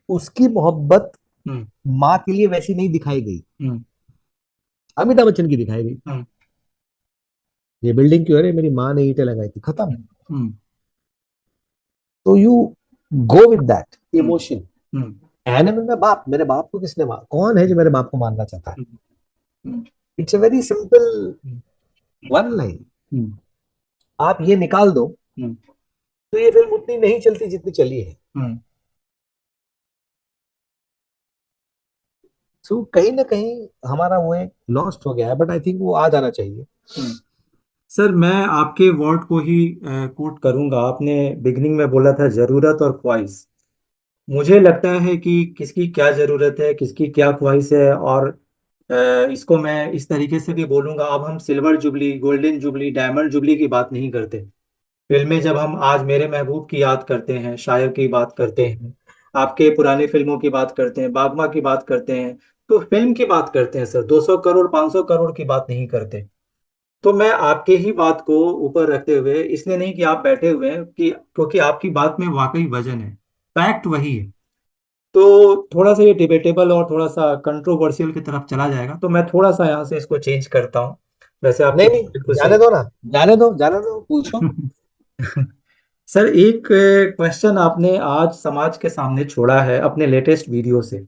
उसकी मोहब्बत हम्म, माँ के लिए वैसी नहीं दिखाई गई, हम्म, अमिताभ बच्चन की दिखाई गई। हम्म, ये बिल्डिंग क्यों है, मेरी माँ ने ईंटें लगाई थी, खत्म। हम्म, तो you go with that hmm, emotion. Hmm, animal में बाप, मेरे बाप को किसने मार, कौन है जो मेरे बाप को मारना चाहता है? Hmm, it's a very simple hmm, one line. Hmm, आप ये निकाल दो हम्म, तो ये फिल्म उतनी नहीं चलती जितनी चली है। हम्म, सो कहीं ना कहीं हमारा वो एक लॉस्ट हो गया है, बट आई थिंक वो आ जाना चाहिए। हम्म। सर, मैं आपके वर्ड को ही कोट करूंगा। आपने बिगनिंग में बोला था जरूरत और ख्वाहिश। मुझे लगता है कि किसकी क्या जरूरत है, किसकी क्या ख्वाहिश है, और इसको मैं इस तरीके से भी बोलूंगा। अब हम silver jubilee, golden jubilee, diamond jubilee की बात नहीं करते। फिल्में जब हम आज मेरे महबूब की याद करते हैं, शायर की बात करते हैं, आपके पुराने फिल्मों की बात करते हैं, बागमा की बात करते हैं, तो फिल्म की बात करते हैं सर। 200 करोड़, 500 करोड़ की बात नहीं करते। तो मैं आपके ही बात को ऊपर रखते हुए, इसलिए नहीं कि आप बैठे हुए हैं, कि क्योंकि आपकी बात में वाकई वजन है, फैक्ट वही है। तो थोड़ा सा ये डिबेटेबल और थोड़ा सा कंट्रोवर्शियल की तरफ चला जाएगा, तो मैं थोड़ा सा यहाँ से इसको चेंज करता हूँ। वैसे आपकी नहीं बात नहीं, बिल्कुल जाने सही। दो ना, जाने दो, जाने दो, पूछो। सर, एक क्वेश्चन आपने आज समाज के सामने छोड़ा है अपने लेटेस्ट वीडियो से।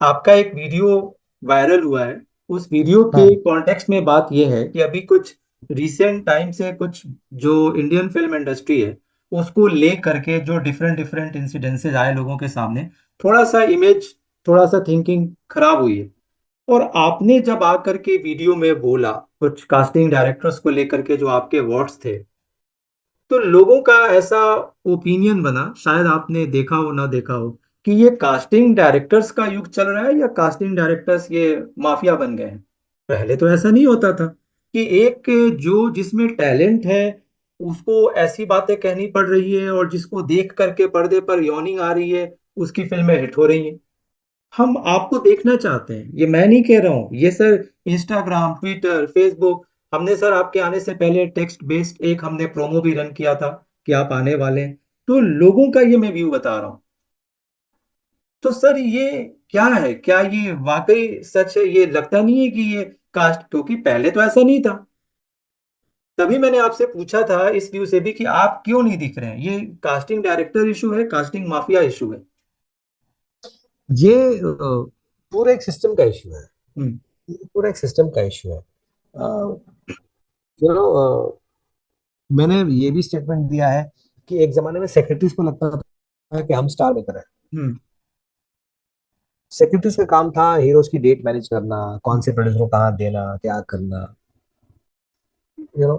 आपका एक वीडियो वायरल हुआ है। उस वीडियो के हाँ, कॉन्टेक्स्ट में बात यह है कि अभी कुछ रिसेंट टाइम से कुछ जो इंडियन फिल्म इंडस्ट्री है उसको ले करके जो डिफरेंट डिफरेंट इंसिडेंसेस आए लोगों के सामने, थोड़ा सा इमेज, थोड़ा सा थिंकिंग खराब हुई है। और आपने जब आकर के वीडियो में बोला कुछ कास्टिंग डायरेक्टर्स को लेकर के जो आपके वर्ड्स थे, तो लोगों का ऐसा ओपिनियन बना, शायद आपने देखा हो ना देखा हो, कि ये कास्टिंग डायरेक्टर्स का युग चल रहा है या कास्टिंग डायरेक्टर्स ये माफिया बन गए हैं। पहले तो ऐसा नहीं होता था कि एक जो जिसमें टैलेंट है उसको ऐसी बातें कहनी पड़ रही है और जिसको देख करके पर्दे पर यॉर्निंग आ रही है उसकी फिल्में हिट हो रही हैं। हम आपको देखना चाहते हैं, ये मैं नहीं कह रहा हूँ, ये सर इंस्टाग्राम, ट्विटर, फेसबुक, हमने सर आपके आने से पहले टेक्स्ट बेस्ड एक हमने प्रोमो भी रन किया था कि आप आने वाले हैं। तो लोगों का ये मैं व्यू बता रहा हूँ। तो सर ये क्या है, क्या ये वाकई सच है? ये लगता नहीं है कि ये कास्ट, क्योंकि पहले तो ऐसा नहीं था। तभी मैंने आपसे पूछा था इस व्यू से भी कि आप क्यों नहीं दिख रहे हैं। ये कास्टिंग डायरेक्टर इशू है, कास्टिंग माफिया इशू है? ये पूरा एक सिस्टम का इश्यू है। हम्म। ये पूरा एक सिस्टम का इश्यू है। यू नो, मैंने ये भी स्टेटमेंट दिया है कि एक जमाने में सेक्रेटरीज को लगता था कि हम स्टार मेकर हैं। हम्म। सेक्रेटरीज का काम था हीरोज की डेट मैनेज करना, कौन से प्रोड्यूसर को कहाँ देना, क्या करना। यू नो,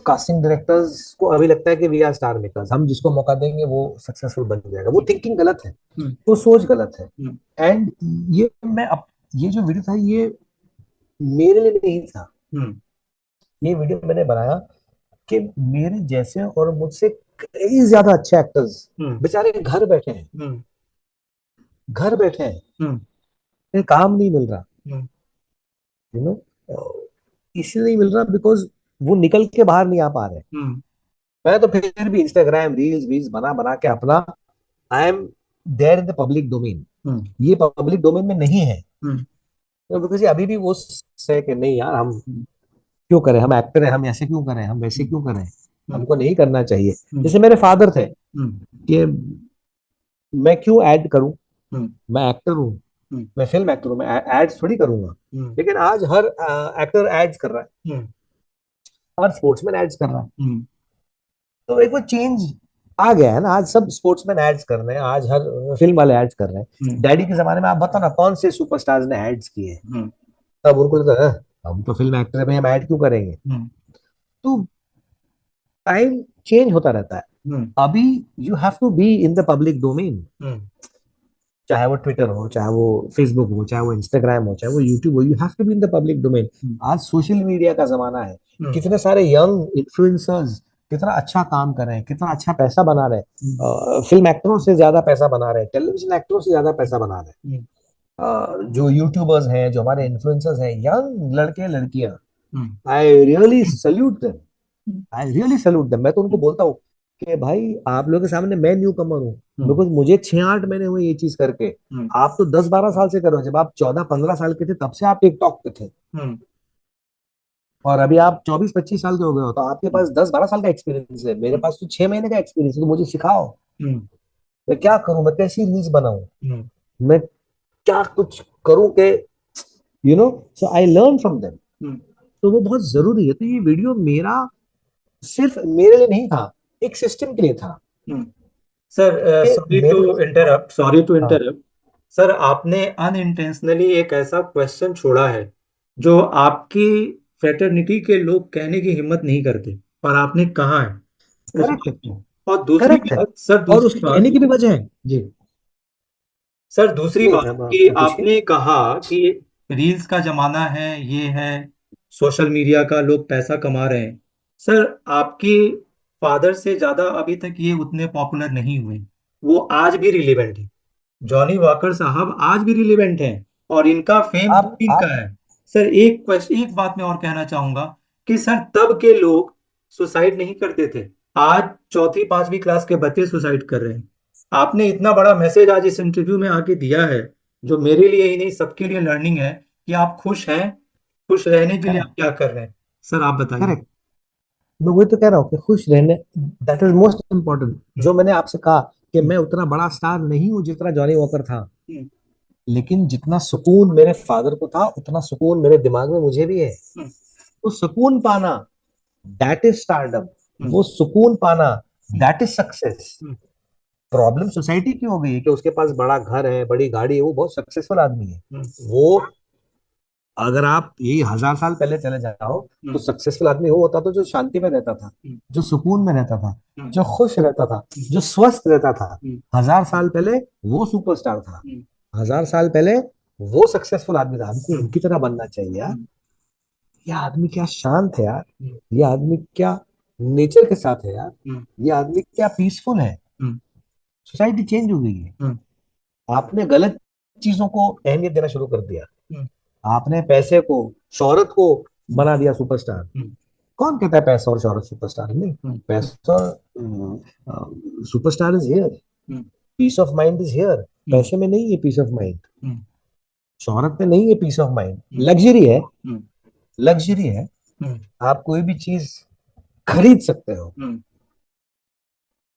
कास्टिंग डायरेक्टर्स को अभी लगता है कि वी आर स्टार मेकर्स, हम जिसको मौका देंगे वो सक्सेसफुल बन जाएगा। वो थिंकिंग गलत है, हम्म। वो सोच गलत है। हम्म। एंड ये जो वीडियो था ये मेरे लिए नहीं था। हम्म। ये वीडियो मैंने बनाया कि मेरे जैसे और मुझसे कई ज्यादा अच्छे एक्टर्स हम्म। बेचारे घर बैठे हैं, हम्म। घर बैठे हैं, हम्म। उन्हें काम नहीं मिल रहा। हम्म। यू नो, इसलिए नहीं मिल रहा बिकॉज वो निकल के बाहर नहीं आ पा रहे। हम्म। मैं तो फिर भी इंस्टाग्राम रील्स वील्स बना बना के अपना, I am there in the public domain. Hmm. ये पब्लिक डोमेन में नहीं है हम्म। तो बिकॉज अभी भी वो से कि नहीं यार, हम हम्म। क्यों करें, हम एक्टर हैं, हम ऐसे क्यों करें, हम वैसे हम्म। क्यों करें, हम्म। हमको नहीं करना चाहिए। हम्म। जैसे मेरे फादर थे हम्म। कि मैं क्यों ऐड करूं, हम्म। मैं एक्टर हूं, हम्म। मैं फिल्म एक्टर हूं, मैं एड्स थोड़ी करूंगा। हम्म। लेकिन आज हर एक्टर एड्स कर रहा है, हम्म। हर स्पोर्ट्समैन एड्स कर रहा है। हम्म। तो एक वो चेंज आ गया है ना, आज सब स्पोर्ट्समैन एड्स कर रहे हैं, आज हर फिल्म वाले एड्स कर रहे हैं। हम्म। डैडी के जमाने में आप बताओ ना कौन से सुपरस्टार्स ने एड्स किए हैं? हम्म। तब उनको लगता है, हम तो फिल्म एक्टर है भाई, हम ऐड क्यों करेंगे?" हम्म। तो टाइम चेंज होता रहता है। हम्म। अभी you have to be in the public domain, hmm. चाहे वो ट्विटर हो, चाहे वो फेसबुक हो, चाहे वो इंस्टाग्राम हो, चाहे वो यूट्यूब हो, you have to be in the public domain. Hmm. आज सोशल मीडिया का जमाना है। हम्म। कितने सारे यंग इन्फ्लुएंसर्स कितना अच्छा काम कर रहे हैं, कितना अच्छा पैसा बना रहे हैं, फिल्म एक्टरों से ज्यादा पैसा बना रहे हैं, टेलीविजन एक्टरों से ज्यादा पैसा बना रहे हम्म। हैं। जो यूट्यूबर्स हैं, जो हमारे इन्फ्लुएंसर्स हैं, यंग लड़के लड़कियां, hmm. I really salute them, I really salute them. मैं तो उनको बोलता हूँ कि भाई आप लोगों के सामने मैं न्यू कमर हूँ, हम्म। बिकॉज मुझे 6-8 महीने हुए ये चीज करके। हम्म। आप तो 10-12 साल से कर रहे हो, जब आप 14-15 साल के थे तब से आप टिकटॉक पे थे, हम्म। और अभी आप 24-25 साल के हो गए हो, तो आपके पास 10-12 साल का एक्सपीरियंस है। मेरे पास तो 6 महीने का एक्सपीरियंस है, तो मुझे सिखाओ हम्म। मैं क्या करूं, मैं कैसी रील्स बनाऊं, हम्म। मैं क्या कुछ करूं कि you know, so I learn from them. Hmm. तो वो बहुत जरूरी है। तो ये वीडियो मेरा सिर्फ मेरे लिए नहीं था, एक सिस्टम के लिए था हम्म। सर, कि सॉरी टू मेरे। इंटरप्ट, सॉरी टू हाँ, इंटरप्ट। सर, आपने अनइंटेंशनली एक ऐसा क्वेश्चन छोड़ा है जो आपकी फ्रेटर्निटी के लोग कहने की हिम्मत नहीं करते, और आपने कहा है करेक्ट है, उसको। और दूसरी करेक्ट है। बात सर, और दूसरी उसके बात। कहने की भी वजह है। जी सर, दूसरी नहीं, बात कि पूछिए। आपने कहा कि रील्स का जमाना है, ये है सोशल मीडिया का, लोग पैसा कमा रहे हैं। सर, आपके फादर से ज्यादा अभी तक ये उतने पॉपुलर नहीं हुए, वो आज भी रिलेवेंट है। जॉनी वॉकर साहब आज भी रिलेवेंट हैं और इनका फेम आप तब इनका आप है। सर, एक बात मैं और कहना चाहूंगा कि सर, तब के लोग सुसाइड नहीं करते थे, आज चौथी पांचवी क्लास के बच्चे सुसाइड कर रहे हैं। आपने इतना बड़ा मैसेज आज इस इंटरव्यू में आके दिया है, जो मेरे लिए ही नहीं सबके लिए लर्निंग है, कि आप खुश हैं, खुश रहने के लिए आप करेक्ट, क्या कर रहे हैं। सर, आप बताइए। करेक्ट। मैं वही तो कह रहा हूँ कि खुश रहने, दैट इज मोस्ट इम्पोर्टेंट। हम्म। जो मैंने आपसे कहा कि हम्म। मैं उतना बड़ा स्टार नहीं हूँ जितना जॉनी वॉकर था, हम्म। लेकिन जितना सुकून मेरे फादर को था उतना सुकून मेरे दिमाग में मुझे भी है। हम्म। तो सुकून पाना दैट इज स्टारडम, वो सुकून पाना, that is success. Problem society की हो गई है कि उसके पास बड़ा घर है, बड़ी गाड़ी है, वो बहुत सक्सेसफुल आदमी है। वो अगर आप यही 1000 साल पहले चले जाओ तो सक्सेसफुल आदमी वो होता था जो शांति में रहता था, जो सुकून में रहता था, जो खुश रहता था, जो स्वस्थ रहता था। 1000 साल पहले वो सुपरस्टार था, 1000 साल पहले वो सक्सेसफुल आदमी था। हमको उनकी तरह बनना चाहिए यार। ये आदमी क्या शांत है यार, ये आदमी क्या नेचर के साथ है यार, ये आदमी क्या पीसफुल है। सोसाइटी चेंज हो गई है। आपने गलत चीजों को अहमियत देना शुरू कर दिया। आपने पैसे को, शोहरत को बना दिया सुपरस्टार। कौन कहता है पैसा और शोहरत सुपरस्टार? नहीं, पैसा superstar is here, peace of mind is here. पैसे में नहीं है पीस ऑफ माइंड, शोहरत में नहीं है पीस ऑफ माइंड। लग्जरी है, लग्जरी है। आप कोई भी चीज खरीद सकते हो,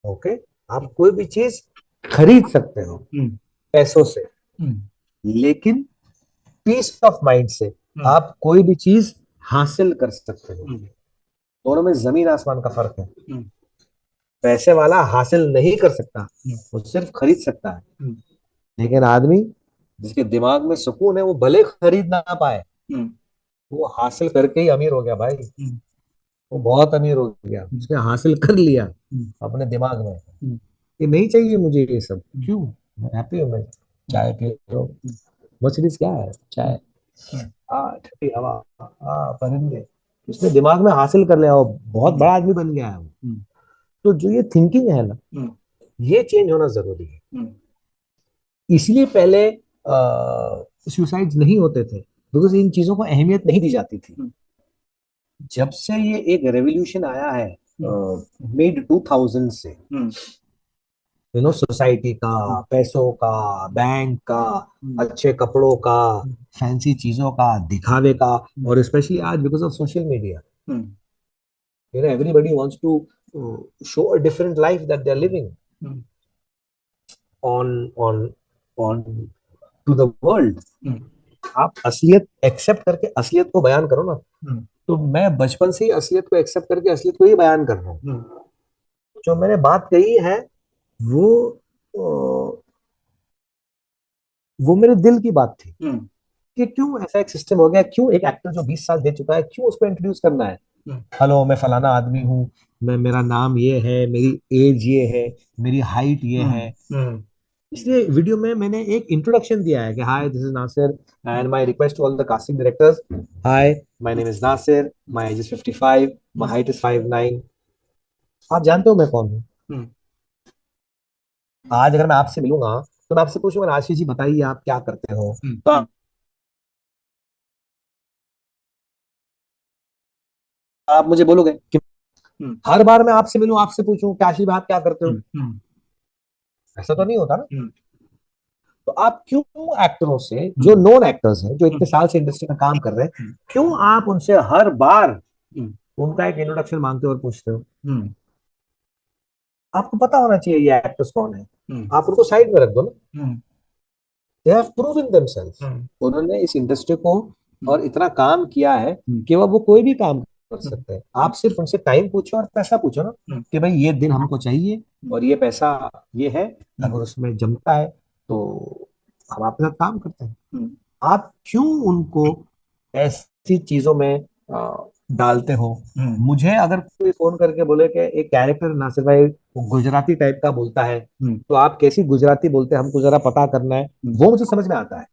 ओके, आप कोई भी चीज खरीद सकते हो पैसों से, लेकिन पीस ऑफ माइंड से आप कोई भी चीज हासिल कर सकते हो। दोनों में जमीन आसमान का फर्क है। पैसे वाला हासिल नहीं कर सकता, वो सिर्फ खरीद सकता है। लेकिन आदमी जिसके दिमाग में सुकून है, वो भले खरीद ना पाए, वो हासिल करके ही अमीर हो गया भाई। वो बहुत अमीर हो गया, उसने हासिल कर लिया अपने दिमाग में कि नहीं चाहिए मुझे ये सब। क्यों? मैं हैप्पी हूँ, मैं चाय पी लो, मर्सिडीज क्या है, चाय, ठंडी हवा, परिंदे। उसने दिमाग में हासिल कर लिया, वो बहुत बड़ा आदमी बन गया है वो। तो जो ये थिंकिंग है ना, ये चेंज होना जरूरी है। इसलिए पहले सुसाइड नहीं होते थे, बिकॉज इन चीजों को अहमियत नहीं दी जाती थी। जब से ये एक रेवोल्यूशन आया है मिड 2000 से, यू नो, सोसाइटी का, पैसों का, बैंक का, अच्छे कपड़ों का, फैंसी चीजों का, दिखावे का, और स्पेशली आज because of social media, you know, everybody wants to show a different life that they are living on on on to the world. आप असलियत एक्सेप्ट करके असलियत को बयान करो ना। तो मैं बचपन से ही असलियत को एक्सेप्ट करके असलियत को ही बयान कर रहा हूँ। जो मैंने बात कही है वो वो मेरे दिल की बात थी कि क्यों ऐसा एक सिस्टम हो गया, क्यों एक एक्टर जो 20 साल दे चुका है, क्यों उसको इंट्रोड्यूस करना है। हेलो, मैं फलाना आदमी हूँ, मैं, मेरा नाम ये है, मेरी एज ये है, मेरी हाइट ये है। इसलिए वीडियो में मैंने एक इंट्रोडक्शन दिया है कि hi, this is Nasir and my request to all the casting directors, hi, my name is Nasir, my age is 55, my height is 5'9". आप जानते हो मैं कौन हूँ। आज अगर मैं आपसे मिलूंगा तो मैं आपसे पूछूंगा, राशि जी बताइए आप क्या करते हो, तो आप मुझे बोलोगे कि हर बार मैं आपसे मिलूं, आपसे पूछूं कि आशीष आप क्या करते हो। ऐसा तो नहीं होता ना। तो आप क्यों एक्टरों से, जो नॉन एक्टर्स हैं, जो इतने साल से इंडस्ट्री में काम कर रहे हैं, क्यों आप उनसे हर बार उनका एक इंट्रोडक्शन मांगते हो और पूछते हो। आपको पता होना चाहिए ये एक्टर्स कौन है। आप उनको साइड में रख दो ना। दे हैव प्रूवन देमसेल्फ, उन्होंने इस इंडस्ट्री को और इतना काम किया है कि वो कोई भी काम कर सकते हैं। आप सिर्फ उनसे टाइम पूछो और पैसा पूछो ना, कि भाई ये दिन हमको चाहिए और ये पैसा ये है, अगर उसमें जमता है तो हम आपके साथ काम करते हैं। आप क्यों उनको ऐसी चीजों में डालते हो। मुझे अगर कोई फोन करके बोले कि एक कैरेक्टर नासिर भाई वो गुजराती टाइप का बोलता है, तो आप कैसी गुजराती बोलते हैं हमको जरा पता करना है, वो मुझे समझ में आता है।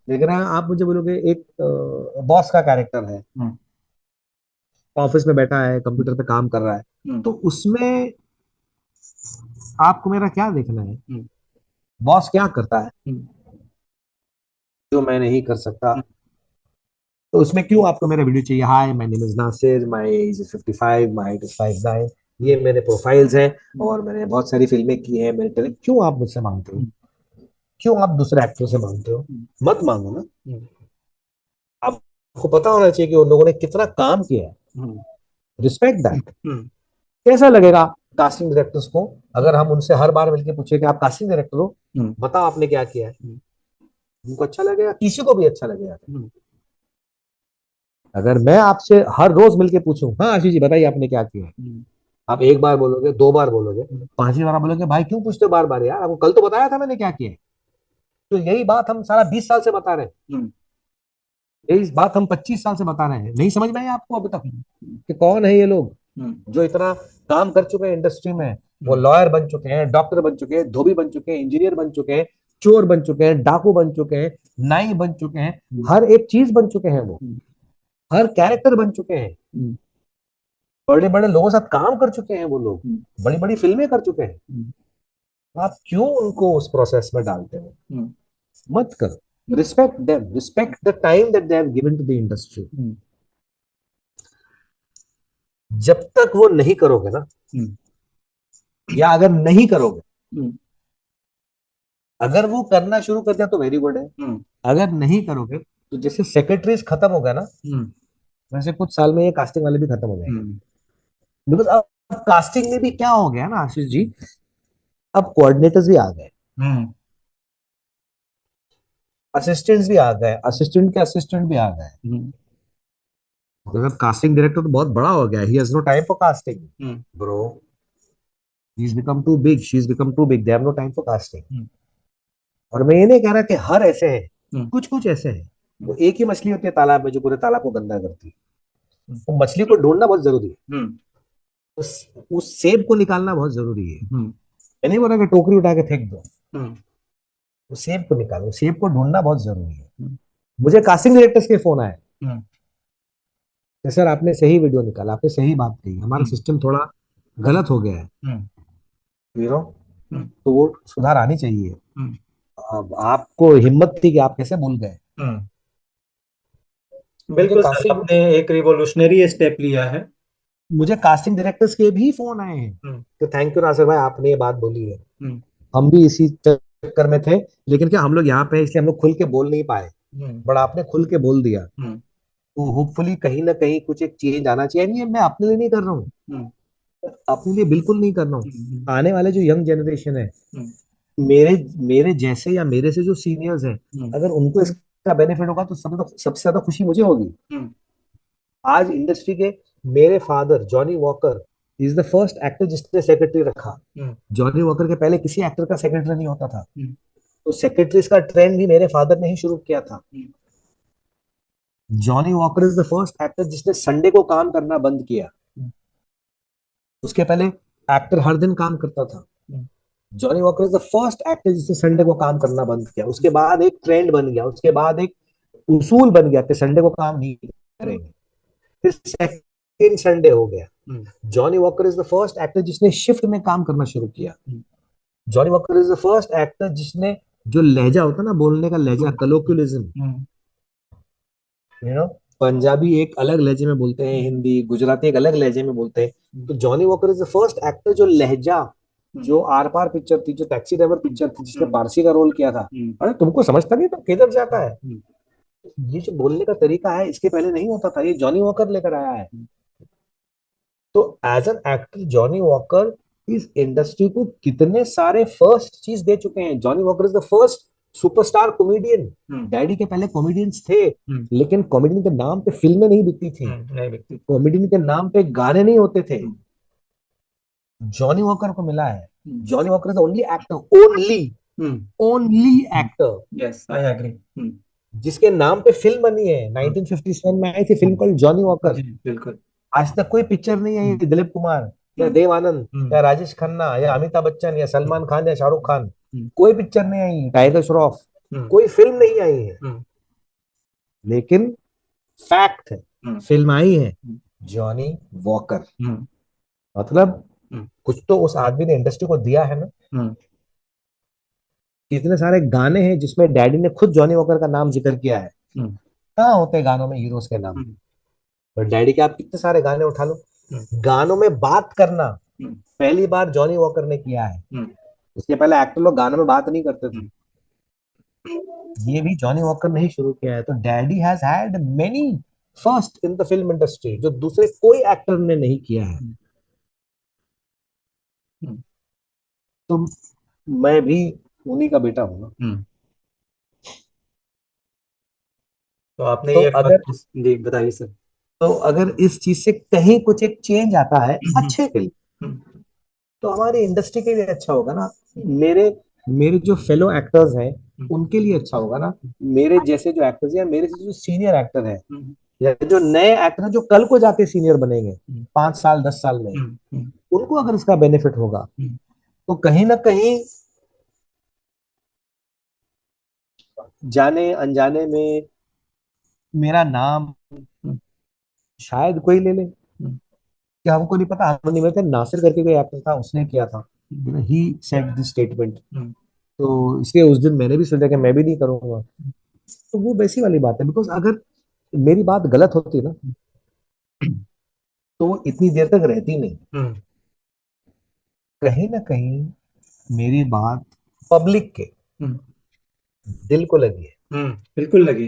लेकिन आप मुझे बोलोगे एक बॉस का कैरेक्टर है, ऑफिस में बैठा है, कंप्यूटर पे काम कर रहा है, तो उसमें आपको मेरा क्या देखना है, बॉस क्या करता है जो मैं नहीं कर सकता। तो उसमें क्यों आपको मेरा वीडियो चाहिए, hi my name is Nasir, my age is 55, my height is 5'9", ये मेरे प्रोफाइल्स हैं और मैंने बहुत सारी फिल्में की हैं, मेरे टैलेंट, क्यों आप मुझसे मांगते हो, क्यों आप दूसरे एक्टर से मांगते हो। मत मांगो ना। आपको पता होना चाहिए कि उन लोगों ने कितना काम किया है। Respect that. कैसा लगेगा कास्टिंग डायरेक्टर्स को अगर हम उनसे हर बार मिलकर पूछे कि आप कास्टिंग डायरेक्टर हो, बताओ आपने क्या किया है। उनको अच्छा लगेगा, किसी को भी अच्छा लगेगा। अगर मैं आपसे हर रोज मिलके पूछूं, हाँ आशीष जी बताइए आपने क्या किया है, आप एक बार बोलोगे, दो बार बोलोगे, पांचवी बार आप बोलोगे भाई क्यों पूछते हो बार बार यार, आपको कल तो बताया था मैंने क्या किया है। तो यही बात हम सारा 20 साल से बता रहे हैं, यही बात हम 25 साल से बता रहे हैं, नहीं समझ में आया आपको अभी तक कि कौन है ये लोग जो इतना काम कर चुके हैं इंडस्ट्री में। वो लॉयर बन चुके हैं, डॉक्टर बन चुके हैं, धोबी बन चुके हैं, इंजीनियर बन चुके हैं, चोर बन चुके हैं, डाकू बन चुके हैं, नाई बन चुके हैं, हर एक चीज बन चुके हैं वो, हर कैरेक्टर बन चुके हैं, बड़े बड़े लोगों के साथ काम कर चुके हैं वो लोग, बड़ी बड़ी फिल्में कर चुके हैं। आप क्यों उनको उस प्रोसेस में डालते हो? मत करो। Respect them, respect the time that they have given to the industry. जब तक वो नहीं करोगे ना, या अगर नहीं करोगे, अगर वो करना शुरू कर दिया तो वेरी गुड है, अगर नहीं करोगे तो जैसे सेक्रेटरीज खत्म हो गया ना, वैसे कुछ साल में ये कास्टिंग वाले भी खत्म हो जाएंगे। बिकॉज अब कास्टिंग में भी क्या हो गया ना आशीष जी, अब कोऑर्डिनेटर्स भी आ गए, असिस्टेंट्स भी आ गए, असिस्टेंट के असिस्टेंट भी आ गए। मतलब कास्टिंग डायरेक्टर तो बहुत बड़ा हो गया, he has no time for casting bro, he is become too big, she is become too big, they have no time for casting. और मैं ये नहीं कह रहा कि हर ऐसे हैं, कुछ कुछ ऐसे हैं, वो एक ही मछली होती है तालाब में जो पूरे तालाब को गंदा करती है, वो मछली को ढूंढना बहुत जरूरी है, उस सेब को निकालना बहुत जरूरी है। मैं नहीं बोल रहा कि टोकरी उठा के फेंक दो, वो सेब को निकालो, सेब को ढूंढना बहुत जरूरी है। मुझे कास्टिंग डायरेक्टर्स के फोन आए कि सर आपने सही वीडियो निकाला, आपने सही बात कही, हमारा सिस्टम थोड़ा गलत हो गया है, यू नो, तो वो सुधार आनी चाहिए। अब आपको हिम्मत थी कि आप कैसे भूल गए। बिल्कुल सर, कास्टिंग आपने एक रिवॉल्यूशनरी स्टेप लिया है। मुझे कास्टिंग डायरेक्टर्स के भी फोन आए हैं कि थैंक यू नासिर भाई आपने ये बात बोली है, हम भी इसी चक्कर में थे, लेकिन क्या हम लोग यहाँ पे हैं, इसलिए हम लोग खुल के बोल नहीं पाए, बट आपने खुल के बोल दिया, तो होपफुली कहीं ना कहीं कुछ एक चेंज आना चाहिए। नहीं मैं अपने लिए नहीं कर रहा हूँ, अपने लिए बिल्कुल नहीं कर रहा हूँ, आने वाले जो यंग जनरेशन है, मेरे मेरे जैसे या मेरे से जो सीनियर्स हैं, अगर उनको इसका बेनिफिट होगा तो सबसे ज्यादा खुशी मुझे होगी। आज इंडस्ट्री के मेरे father Johnny Walker is the first actor जिसने सेक्रेटरी रखा, जॉनी वॉकर के पहले किसी एक्टर का सेक्रेटरी नहीं होता था, तो सेक्रेटरीज का ट्रेंड भी मेरे फादर ने ही शुरू किया था। Johnny Walker is the first actor जिसने संडे को काम करना बंद किया, उसके पहले एक्टर हर दिन काम करता था। Johnny Walker is the first actor जिसने संडे को काम करना बंद किया, उसके बाद एक ट्रेंड बन गया, उसके बाद एक उसूल बन गया कि संडे को काम नहीं करेंगे, फिर सेकंड संडे हो गया। Johnny Walker is the first actor जिसने शिफ्ट में काम करना शुरू किया। Johnny Walker is the first actor जिसने जो लहजा होता है ना, बोलने का लहजा, कलोक्युलिज्म, यू नो, पंजाबी एक अलग लहजे में बोलते हैं, हिंदी गुजराती एक अलग लहजे में बोलते हैं, तो Johnny Walker is the first actor जो लहजा, जो आर पार पिक्चर थी, जो टैक्सी ड्राइवर पिक्चर थी जिसने पारसी का रोल किया था, अरे तुमको समझता नहीं तो किधर जाता है, ये जो बोलने का तरीका है इसके पहले नहीं होता था, ये जॉनी वॉकर लेकर आया है। तो as an actor Johnny Walker इस इंडस्ट्री को कितने सारे फर्स्ट चीज दे चुके हैं। Johnny Walker is the first superstar comedian, daddy के पहले कॉमेडियंस थे, लेकिन कॉमेडियन के नाम पे फिल्में नहीं बिकती थी, कॉमेडियन के नाम पे गाने नहीं होते थे, जॉनी वॉकर को मिला है। Johnny Walker is only actor, only actor, yes I agree. जिसके नाम पे फिल्म बनी है। 1957 में आई थी फिल्म कॉल्ड जॉनी वॉकर, बिल्कुल। आज तक कोई पिक्चर नहीं आई दिलीप कुमार या देव आनंद या राजेश खन्ना या अमिताभ बच्चन या सलमान खान या शाहरुख खान, कोई पिक्चर नहीं आई, टाइगर श्रॉफ, कोई फिल्म नहीं आई है, लेकिन फैक्ट है फिल्म आई है, जॉनी वॉकर। मतलब कुछ तो उस आदमी ने इंडस्ट्री को दिया है ना। कितने सारे गाने हैं जिसमें डैडी ने खुद जॉनी वॉकर का नाम जिक्र किया है, कहाँ होते हैं गानों में हीरोज के नाम, पर डैडी के आप कितने सारे गाने उठा लो, गानों में बात करना पहली बार जॉनी वॉकर ने किया है, उसके पहले एक्टर लोग गानों में बात नहीं करते थे, ये भी जॉनी वॉकर ने ही शुरू किया है। तो daddy has had many first in the film industry जो दूसरे कोई एक्टर ने नहीं किया है। तो मैं भी उन्हीं का बेटा हूँ ना। तो आपने तो ये अगर जी बताइए सर। तो अगर इस चीज से कहीं कुछ एक चेंज आता है हम्म, अच्छे के लिए, हम्म, तो हमारी इंडस्ट्री के लिए अच्छा होगा ना। मेरे मेरे जो फेलो एक्टर्स हैं हम्म, उनके लिए अच्छा होगा ना। मेरे जैसे जो एक्टर्स हैं, मेरे जैसे जो सीनियर एक्टर हैं, हम्म, या जो नए एक्टर हैं जो कल को जाके सीनियर बनेंगे हम्म, 5 साल 10 साल में, हम्म, हम्म, उनको अगर इसका बेनिफिट होगा, हम्म, तो कहीं ना कहीं जाने अनजाने में मेरा नाम हम्म, शायद कोई ले ले। हम्म, कि हमको नहीं पता, हम नहीं मिलते, नासिर करके कोई एक्टर था उसने किया था, ही सेड दिस स्टेटमेंट। हम्म, तो इसलिए उस दिन मैंने भी सोचा कि मैं भी नहीं करूंगा। तो वो वैसी वाली बात है, बिकॉज अगर मेरी बात गलत होती ना, तो वो इतनी देर तक रहती नहीं। हम्म, कहीं ना कहीं मेरी बात पब्लिक के हम्म, दिल को लगी है, बिल्कुल लगी।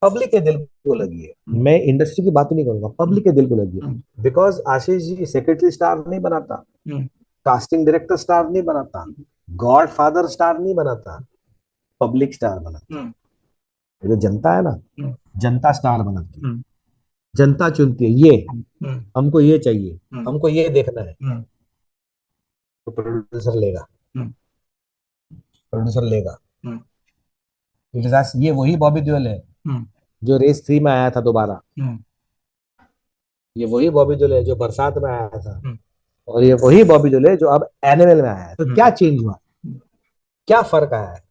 पब्लिक के दिल को लगी है। हम्म, मैं इंडस्ट्री की बात ही नहीं करूंगा, हम्म, पब्लिक के दिल को लगी है। Hmm, because Ashish ji secretary star नहीं बनाता, हम्म, कास्टिंग डायरेक्टर स्टार नहीं बनाता, गॉड फादर स्टार नहीं बनाता, पब्लिक स्टार बनाता हम्म, है। जो जनता है ना, हम्म, जनता स्टार बनाती है। हम्म, जनता चुनती है, ये हम्म, हमको ये चाहिए, हम्म, हमको ये देखना है, हम्म, तो प्रोड्यूसर लेगा, हम्म, प्रोड्यूसर लेगा। हम्म, ये वही बॉबी देओल है हम्म, जो रेस 3 में आया था दोबारा, हम्म, ये वही बॉबी देओल है जो बरसात में आया था, हम्म, और ये वही बॉबी देओल है जो अब एनिमल में आया है। तो हम्म, क्या चेंज हुआ, हम्म, क्या फर्क आया है?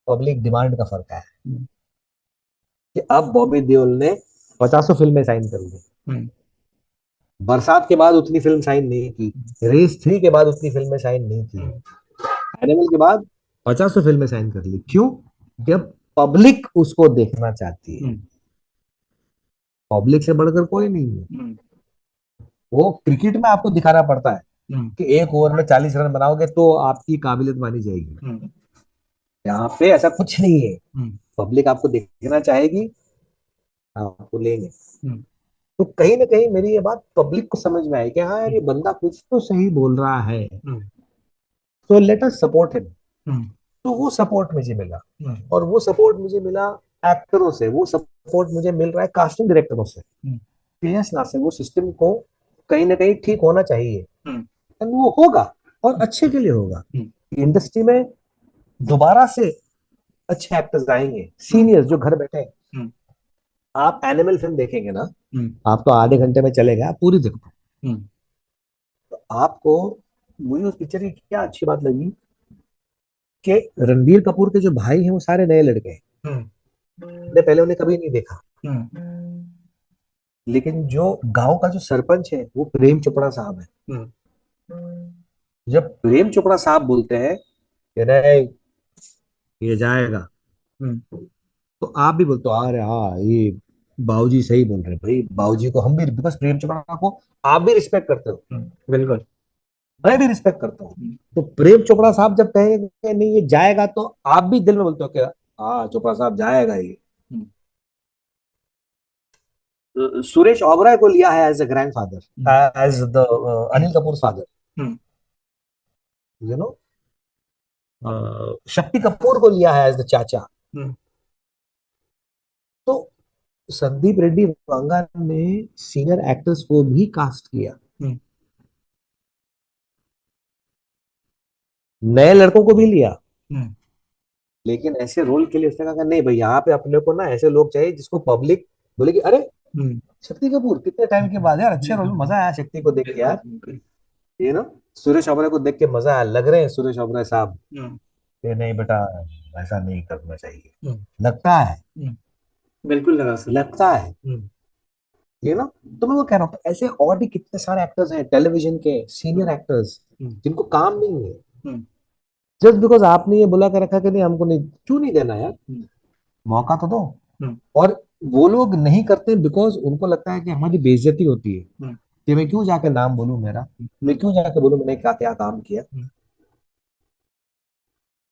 पब्लिक डिमांड का फर्क आया है हम्म, कि अब बॉबी देओल ने 50 फिल्में साइन कर ली। हम्म, बरसात के बाद उतनी फिल्म साइन नहीं की, रेस 3 के बाद उतनी फिल्में साइन नहीं की, हम्म, एनिमल के बाद 50 फिल्में साइन कर ली। क्यों? जब पब्लिक उसको देखना चाहती है। हम्म, पब्लिक से बढ़कर कोई नहीं है। हम्म, वो क्रिकेट में आपको दिखाना पड़ता है हम्म, कि 1 ओवर में 40 रन बनाओगे तो आपकी काबिलियत मानी जाएगी। हम्म, यहाँ पे ऐसा कुछ नहीं है, हम्म, पब्लिक आपको देखना चाहेगी, आपको लेंगे। हम्म, तो कहीं ना कहीं मेरी ये बात पब्लिक को समझ में आई कि हाँ यार, ये बंदा कुछ तो सही बोल रहा है, हम्म, तो लेट अस सपोर्ट हिम। हम्म, तो वो सपोर्ट मुझे मिला, हम्म, और वो सपोर्ट मुझे मिला एक्टरों से, वो सपोर्ट मुझे मिल रहा है कास्टिंग डायरेक्टरों से। हम्म, यस ना, से वो सिस्टम को कहीं ना कहीं ठीक होना चाहिए, हम्म, एंड वो होगा, और अच्छे के लिए होगा। हम्म, इंडस्ट्री में दोबारा से अच्छे एक्टर्स आएंगे, सीनियर्स जो घर बैठे हैं। हम्म, आप एनिमल फिल्म देखेंगे ना, हम्म, आप तो आधे घंटे में चलेगा, आप पूरी देखो। हम्म, तो आपको, मुझे उस पिक्चर की क्या अच्छी बात लगी कि रणबीर कपूर के जो भाई हैं वो सारे नए लड़के हैं। हम्म, मैंने पहले उन्हें कभी नहीं देखा, हम्म, लेकिन जो गांव का जो सरपंच है वो प्रेम चोपड़ा साहब है। हम्म, जब प्रेम चोपड़ा साहब बोलते हैं कि नहीं, ये जाएगा, हम्म, तो आप भी बोलते हो अरे हाँ, ये बाबूजी सही बोल रहे हैं भाई। बाबूजी को हम भी, बिकॉज प्रेम चोपड़ा को आप भी रिस्पेक्ट करते हो, बिल्कुल। मैं भी रिस्पेक्ट करता हूँ। हम्म, तो प्रेम चोपड़ा साहब जब कहेंगे कि नहीं ये जाएगा, तो आप भी दिल में बोलते हो कि हाँ चोपड़ा साहब जाएगा ये। हम्म, सुरेश ओबराय को लिया है as a grand hmm, father, as the Anil Kapoor father, hmm, you know. Shakti Kapoor को लिया है एज द चाचा। हम्म, तो संदीप रेड्डी वांगा ने सीनियर एक्टर्स को भी कास्ट किया, हम्म, नए लड़कों को भी लिया, हम्म, लेकिन ऐसे रोल के लिए उसने कहा नहीं भाई, यहाँ पे अपने को ना ऐसे लोग चाहिए जिसको पब्लिक बोले कि अरे हम्म, शक्ति कपूर कितने टाइम के बाद यार, अच्छे रोल में मजा आया शक्ति को देख के यार, बिल्कुल। You know. सुरेश ओबराय को देख के मजा आया, लग रहे हैं सुरेश ओबराय साहब हम्म, कि नहीं बेटा, ऐसा नहीं करना चाहिए। हम्म, लगता है, हम्म, बिल्कुल लगा सर। लगता है, हम्म, यू नो। तो मैं वो कह रहा हूँ, तो ऐसे और भी कितने सारे एक्टर्स हैं टेलीविजन के सीनियर एक्टर्स, हम्म, जिनको काम नहीं है। हम्म, जस्ट बिकॉज आपने ये बोला कर रखा कि नहीं हमको नहीं, क्यों नहीं देना यार, हम्म, मौका तो दो। हम्म, और वो लोग नहीं करते बिकॉज उनको लगता है कि हमारी बेइज्जती होती है, हम्म, कि मैं क्यों जाके नाम बोलूं मेरा, मैं क्यों जाके बोलूं मैंने क्या क्या काम किया, हम्म,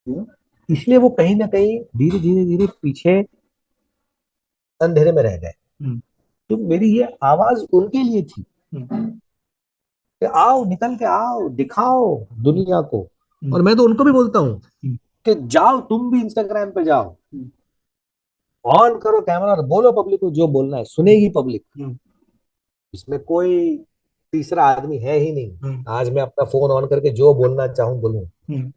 you know? इसलिए वो कहीं ना कहीं धीरे धीरे धीरे पीछे अंधेरे में रह गए। हम्म, तो मेरी ये आवाज उनके लिए थी हम्म, कि आओ, निकल के आओ, दिखाओ दुनिया को। हम्म, और मैं तो उनको भी बोलता हूँ हम्म, कि जाओ, तुम भी इंस्टाग्राम पे जाओ, हम्म, ऑन करो कैमरा और बोलो पब्लिक को जो बोलना है, सुनेगी पब्लिक। हम्म, इसमें कोई तीसरा आदमी है ही नहीं। हम्म, आज मैं अपना फोन ऑन करके जो बोलना चाहूँ बोलूं, हम्म,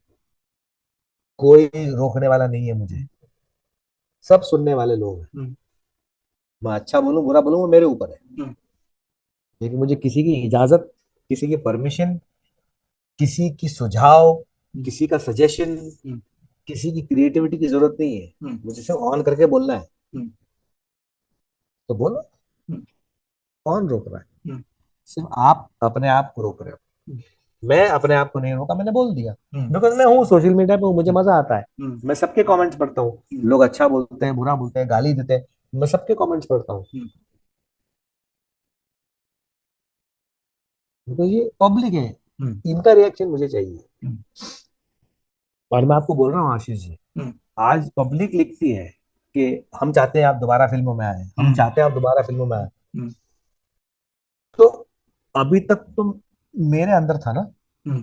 कोई रोकने वाला नहीं है मुझे। सब सुनने वाले लोग हैं। हम्म, मैं अच्छा बोलूं बुरा बोलूं वो मेरे ऊपर है, हम्म, लेकिन मुझे किसी की इजाजत, किसी की परमिशन, किसी की सुझाव, हम्म, किसी का सजेशन, हम्म, किसी की क्रिएटिविटी की जरूरत नहीं है। हम्म, मुझे सिर्फ ऑन करके बोलना है, हम्म, तो बोलो। हम्म, कौन रोक रहा है? हम्म, सिर्फ आप अपने आप को रोक रहे हो। मैं अपने आप को नहीं रोका, मैंने बोल दिया। हम्म, बिकॉज मैं हूँ सोशल मीडिया पे हूँ, मुझे मजा आता है। हम्म, मैं सबके कमेंट्स पढ़ता हूँ। हम्म, लोग अच्छा बोलते हैं, बुरा बोलते हैं, गाली देते हैं, मैं सबके कमेंट्स पढ़ता हूँ। हम्म, तो ये पब्लिक है, हम्म, इनका रिएक्शन मुझे चाहिए। हम्म, और मैं आपको बोल रहा हूँ आशीष जी, हम्म, आज पब्लिक लिखती है कि हम चाहते हैं आप दोबारा फिल्मों में आए, हम हम्म, चाहते हैं आप दोबारा फिल्मों में आए। हम्म, तो अभी तक तो मेरे अंदर था ना, हम्म,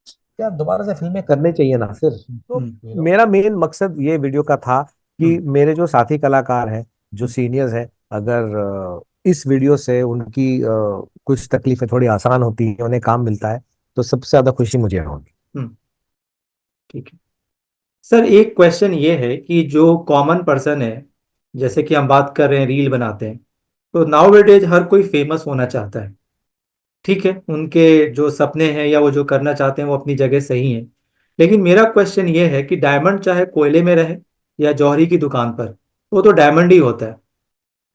क्या दोबारा से फिल्में करनी चाहिए ना फिर। तो हम्म, मेरा मेन मकसद ये वीडियो का था कि हम्म, मेरे जो साथी कलाकार हैं, जो सीनियर्स हैं, अगर इस वीडियो से उनकी कुछ तकलीफें थोड़ी आसान होती हैं, उन्हें काम मिलता है, तो सबसे ज्यादा खुशी मुझे होगी। हम्म, ठीक है। सर एक क्वेश्चन ये है कि जो कॉमन पर्सन है, जैसे कि हम बात कर रहे हैं रील बनाते हैं, तो नाउ डेज हर कोई फेमस होना चाहता है। ठीक है, उनके जो सपने हैं या वो जो करना चाहते हैं वो अपनी जगह सही है। लेकिन मेरा क्वेश्चन ये है कि डायमंड चाहे कोयले में रहे या जौहरी की दुकान पर, वो तो डायमंड ही होता है।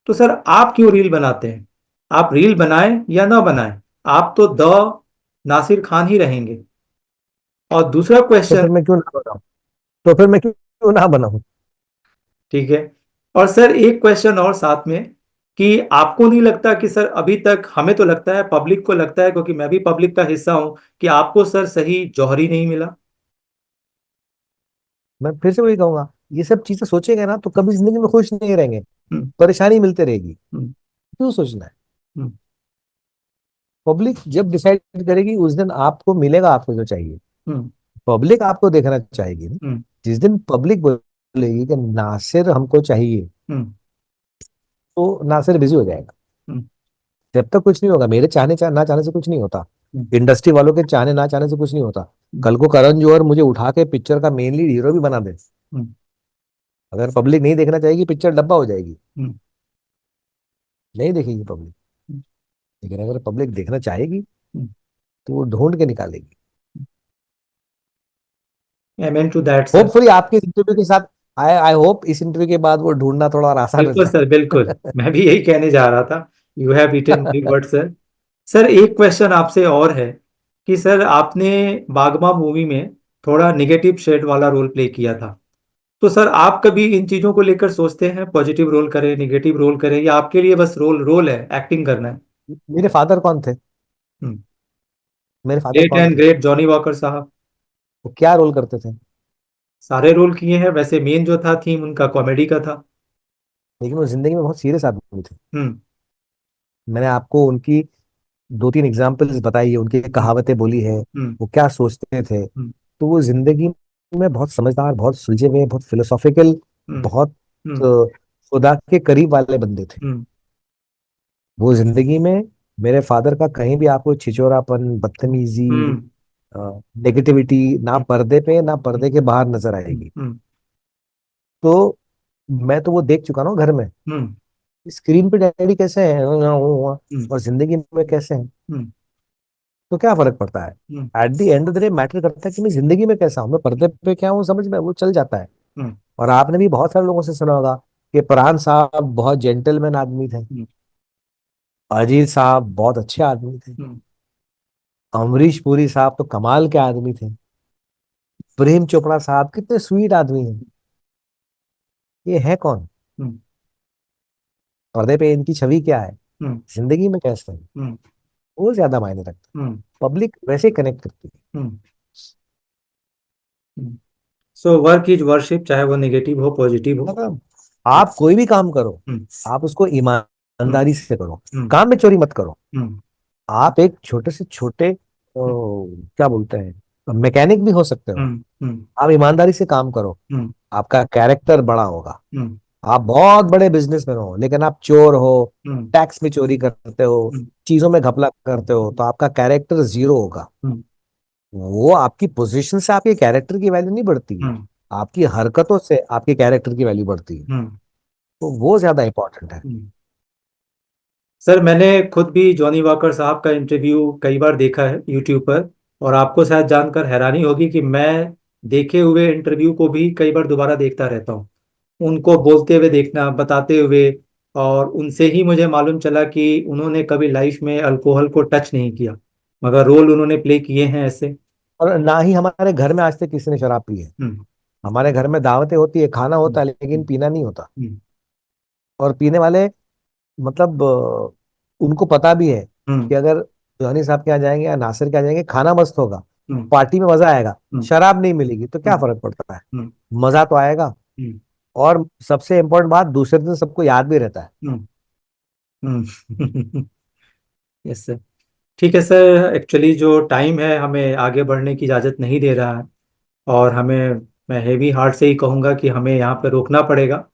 तो सर आप क्यों रील बनाते हैं? आप रील बनाएं या ना बनाएं, आप तो द नासिर खान ही रहेंगे। और दूसरा तो क्वेश्चन, फिर मैं क्यों ना बनाऊं? तो फिर मैं क्यों ना बनाऊं? ठीक है, और सर एक क्वेश्चन और साथ में, कि आपको नहीं लगता कि सर अभी तक, हमें तो लगता है, पब्लिक को लगता है, क्योंकि मैं भी पब्लिक का हिस्सा हूं, कि आपको सर सही जौहरी नहीं मिला? मैं फिर से वही कहूंगा, ये सब चीजें सोचेंगे ना तो कभी जिंदगी में खुश नहीं रहेंगे, हम्म, परेशानी मिलती रहेगी। हम्म, क्यों सोचना है? हम्म, पब्लिक जब डिसाइड करेगी उस दिन आपको मिलेगा, आपको जो चाहिए। हम्म, पब्लिक आपको देखना चाहेगी ना। हम्म, जिस दिन पब्लिक बोलेगी कि नासिर हमको चाहिए, हम्म, तो नासिर बिजी हो जाएगा। हम्म, जब तक कुछ नहीं होगा, मेरे ना चाहने से कुछ नहीं होता, हम्म, इंडस्ट्री वालों के चाहने ना चाहने से कुछ नहीं होता। हम्म, कल को करण जौहर मुझे उठा के पिक्चर का मेन लीड हीरो भी बना दे, हम्म, अगर पब्लिक नहीं देखना चाहेगी, पिक्चर डब्बा हो जाएगी, हम्म, नहीं देखेगी पब्लिक। हम्म, लेकिन अगर पब्लिक देखना चाहेगी तो वो ढूंढ के निकालेगी। I mean to that sir. Hopefully आपके इंटरव्यू के साथ, आई आई होप इस इंटरव्यू के बाद वो ढूंढना थोड़ा और आसान हो बिल्कुल सर, बिल्कुल, जाए। मैं भी यही कहने जा रहा था। You have eaten my word sir. Sir एक क्वेश्चन आपसे और है, कि सर आपने बागमा मूवी में थोड़ा निगेटिव शेड वाला रोल प्ले किया था। तो सर आप कभी इन चीजों को लेकर सोचते हैं, पॉजिटिव रोल करें, निगेटिव रोल करें, या आपके लिए बस रोल रोल है, एक्टिंग करना है? मेरे फादर कौन थे? मेरे फादर ग्रेट कौन एंड थे? ग्रेट जॉनी वॉकर साहब। वो क्या रोल करते थे? सारे रोल किए हैं, वैसे मेन जो था थीम उनका कॉमेडी का था। लेकिन वो जिंदगी में बहुत सीरियस आदमी थे। हम्म, मैंने आपको उनकी दो तीन एग्जाम्पल्स बताई है, उनकी हम्म, कहावतें बोली है, हम्म, वो क्या सोचते थे। हम्म, तो वो जिंदगी में बहुत समझदार, बहुत सुलझे हुए, बहुत फिलोसॉफिकल, हम्म, बहुत हम्म, खुदा के करीब वाले बंदे थे। हम्म, वो जिंदगी में मेरे फादर का कहीं भी आपको छिचोरापन, बदतमीजी, हम्म, नेगेटिविटी ना हम्म, पर्दे पे ना पर्दे के बाहर नजर हम्म, आएगी। हम्म, तो मैं तो वो देख चुका ना घर में, हम्म, स्क्रीन पे डैडी कैसे हैं हम्म, और जिंदगी में कैसे हैं। हम्म, तो क्या फर्क पड़ता है? Hmm, at the end of the day matter करता है कि मैं जिंदगी में कैसा हूं, मैं पर्दे पे क्या हूँ समझ में वो चल जाता है। हम्म, और आपने भी बहुत सारे लोगों से सुना होगा कि फरहान साहब बहुत जेंटलमैन आदमी थे, हम्म, अजीत साहब बहुत अच्छे आदमी थे, हम्म, अमरीश पुरी साहब तो कमाल के आदमी थे, प्रेम चोपड़ा साहब कितने स्वीट आदमी हैं। ये है कौन? हम्म, पर्दे पे इनकी छवि क्या है, हम्म, जिंदगी में कैसे है, हम्म, वो ज्यादा मायने रखता हम्म, है। पब्लिक वैसे कनेक्ट करती है। Hmm, hmm. So work is worship, चाहे वो नेगेटिव हो पॉजिटिव हो। मतलब आप कोई भी काम करो, हम्म, आप उसको हम्म, ईमानदारी से करो, हम्म, काम में चोरी मत करो। हम्म, आप एक छोटे से छोटे क्या बोलते हैं, मैकेनिक भी हो सकते हो। हम्म, हम्म, आप ईमानदारी से काम करो, हम्म, आपका कैरेक्टर बड़ा होगा। हम्म, आप बहुत बड़े बिजनेसमैन हो लेकिन आप चोर हो, हम्म। टैक्स में चोरी करते हो, हम्म। चीजों में घपला करते हो, तो आपका कैरेक्टर जीरो होगा। हम्म। वो आपकी पोजीशन से आपके कैरेक्टर की वैल्यू नहीं बढ़ती है, हम्म। आपकी हरकतों से आपके कैरेक्टर की वैल्यू बढ़ती है। हम्म। तो वो ज्यादा इंपॉर्टेंट है। हम्म। सर मैंने खुद भी जॉनी वॉकर साहब का इंटरव्यू कई बार देखा है यूट्यूब पर। और आपको शायद जानकर हैरानी होगी कि मैं देखे हुए इंटरव्यू को भी कई बार दोबारा देखता रहता हूँ, उनको बोलते हुए देखना, बताते हुए। और उनसे ही मुझे मालूम चला कि उन्होंने कभी लाइफ में अल्कोहल को टच नहीं किया, मगर रोल उन्होंने प्ले किए हैं ऐसे। और ना ही हमारे घर में आज तक किसी ने शराब पी है। हम्म। हमारे घर में दावतें होती है, खाना होता हम्म। है, लेकिन पीना नहीं होता। हम्म। और पीने वाले मतलब उनको पता भी है हम्म। कि अगर जॉनी साहब के यहाँ जाएंगे या नासिर के यहाँ जाएंगे, खाना मस्त होगा, हम्म। पार्टी में मजा आएगा, हम्म। शराब नहीं मिलेगी तो क्या हम्म। फर्क पड़ता है, हम्म। मजा तो आएगा। हम्म। और सबसे इम्पोर्टेंट बात, दूसरे दिन सबको याद भी रहता है। हम्म। हम्म। Yes sir. ठीक है सर, एक्चुअली जो टाइम है हमें आगे बढ़ने की इजाज़त नहीं दे रहा है। और हमें, मैं हेवी हार्ट से ही कहूँगा कि हमें यहाँ पे रोकना पड़ेगा।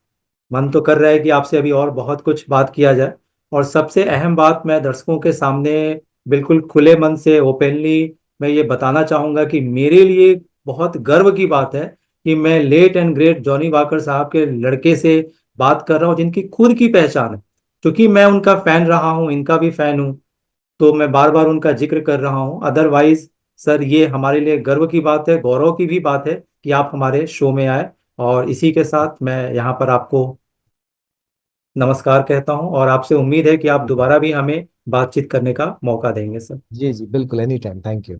मन तो कर रहा है कि आपसे अभी और बहुत कुछ बात किया जाए। और सबसे अहम बात, मैं दर्शकों के सामने बिल्कुल खुले मन से ओपनली मैं ये बताना चाहूँगा कि मेरे लिए बहुत गर्व की बात है कि मैं late and great Johnny Walker साहब के लड़के से बात कर रहा हूँ जिनकी खुद की पहचान है। क्योंकि मैं उनका फैन रहा हूँ, इनका भी फैन हूँ, तो मैं बार बार उनका जिक्र कर रहा हूँ। अदरवाइज सर, ये हमारे लिए गर्व की बात है, गौरव की भी बात है कि आप हमारे शो में आए। और इसी के साथ मैं यहाँ पर आपको नमस्कार कहता हूँ और आपसे उम्मीद है कि आप दोबारा भी हमें बातचीत करने का मौका देंगे सर। जी जी बिल्कुल, एनी टाइम, थैंक यू।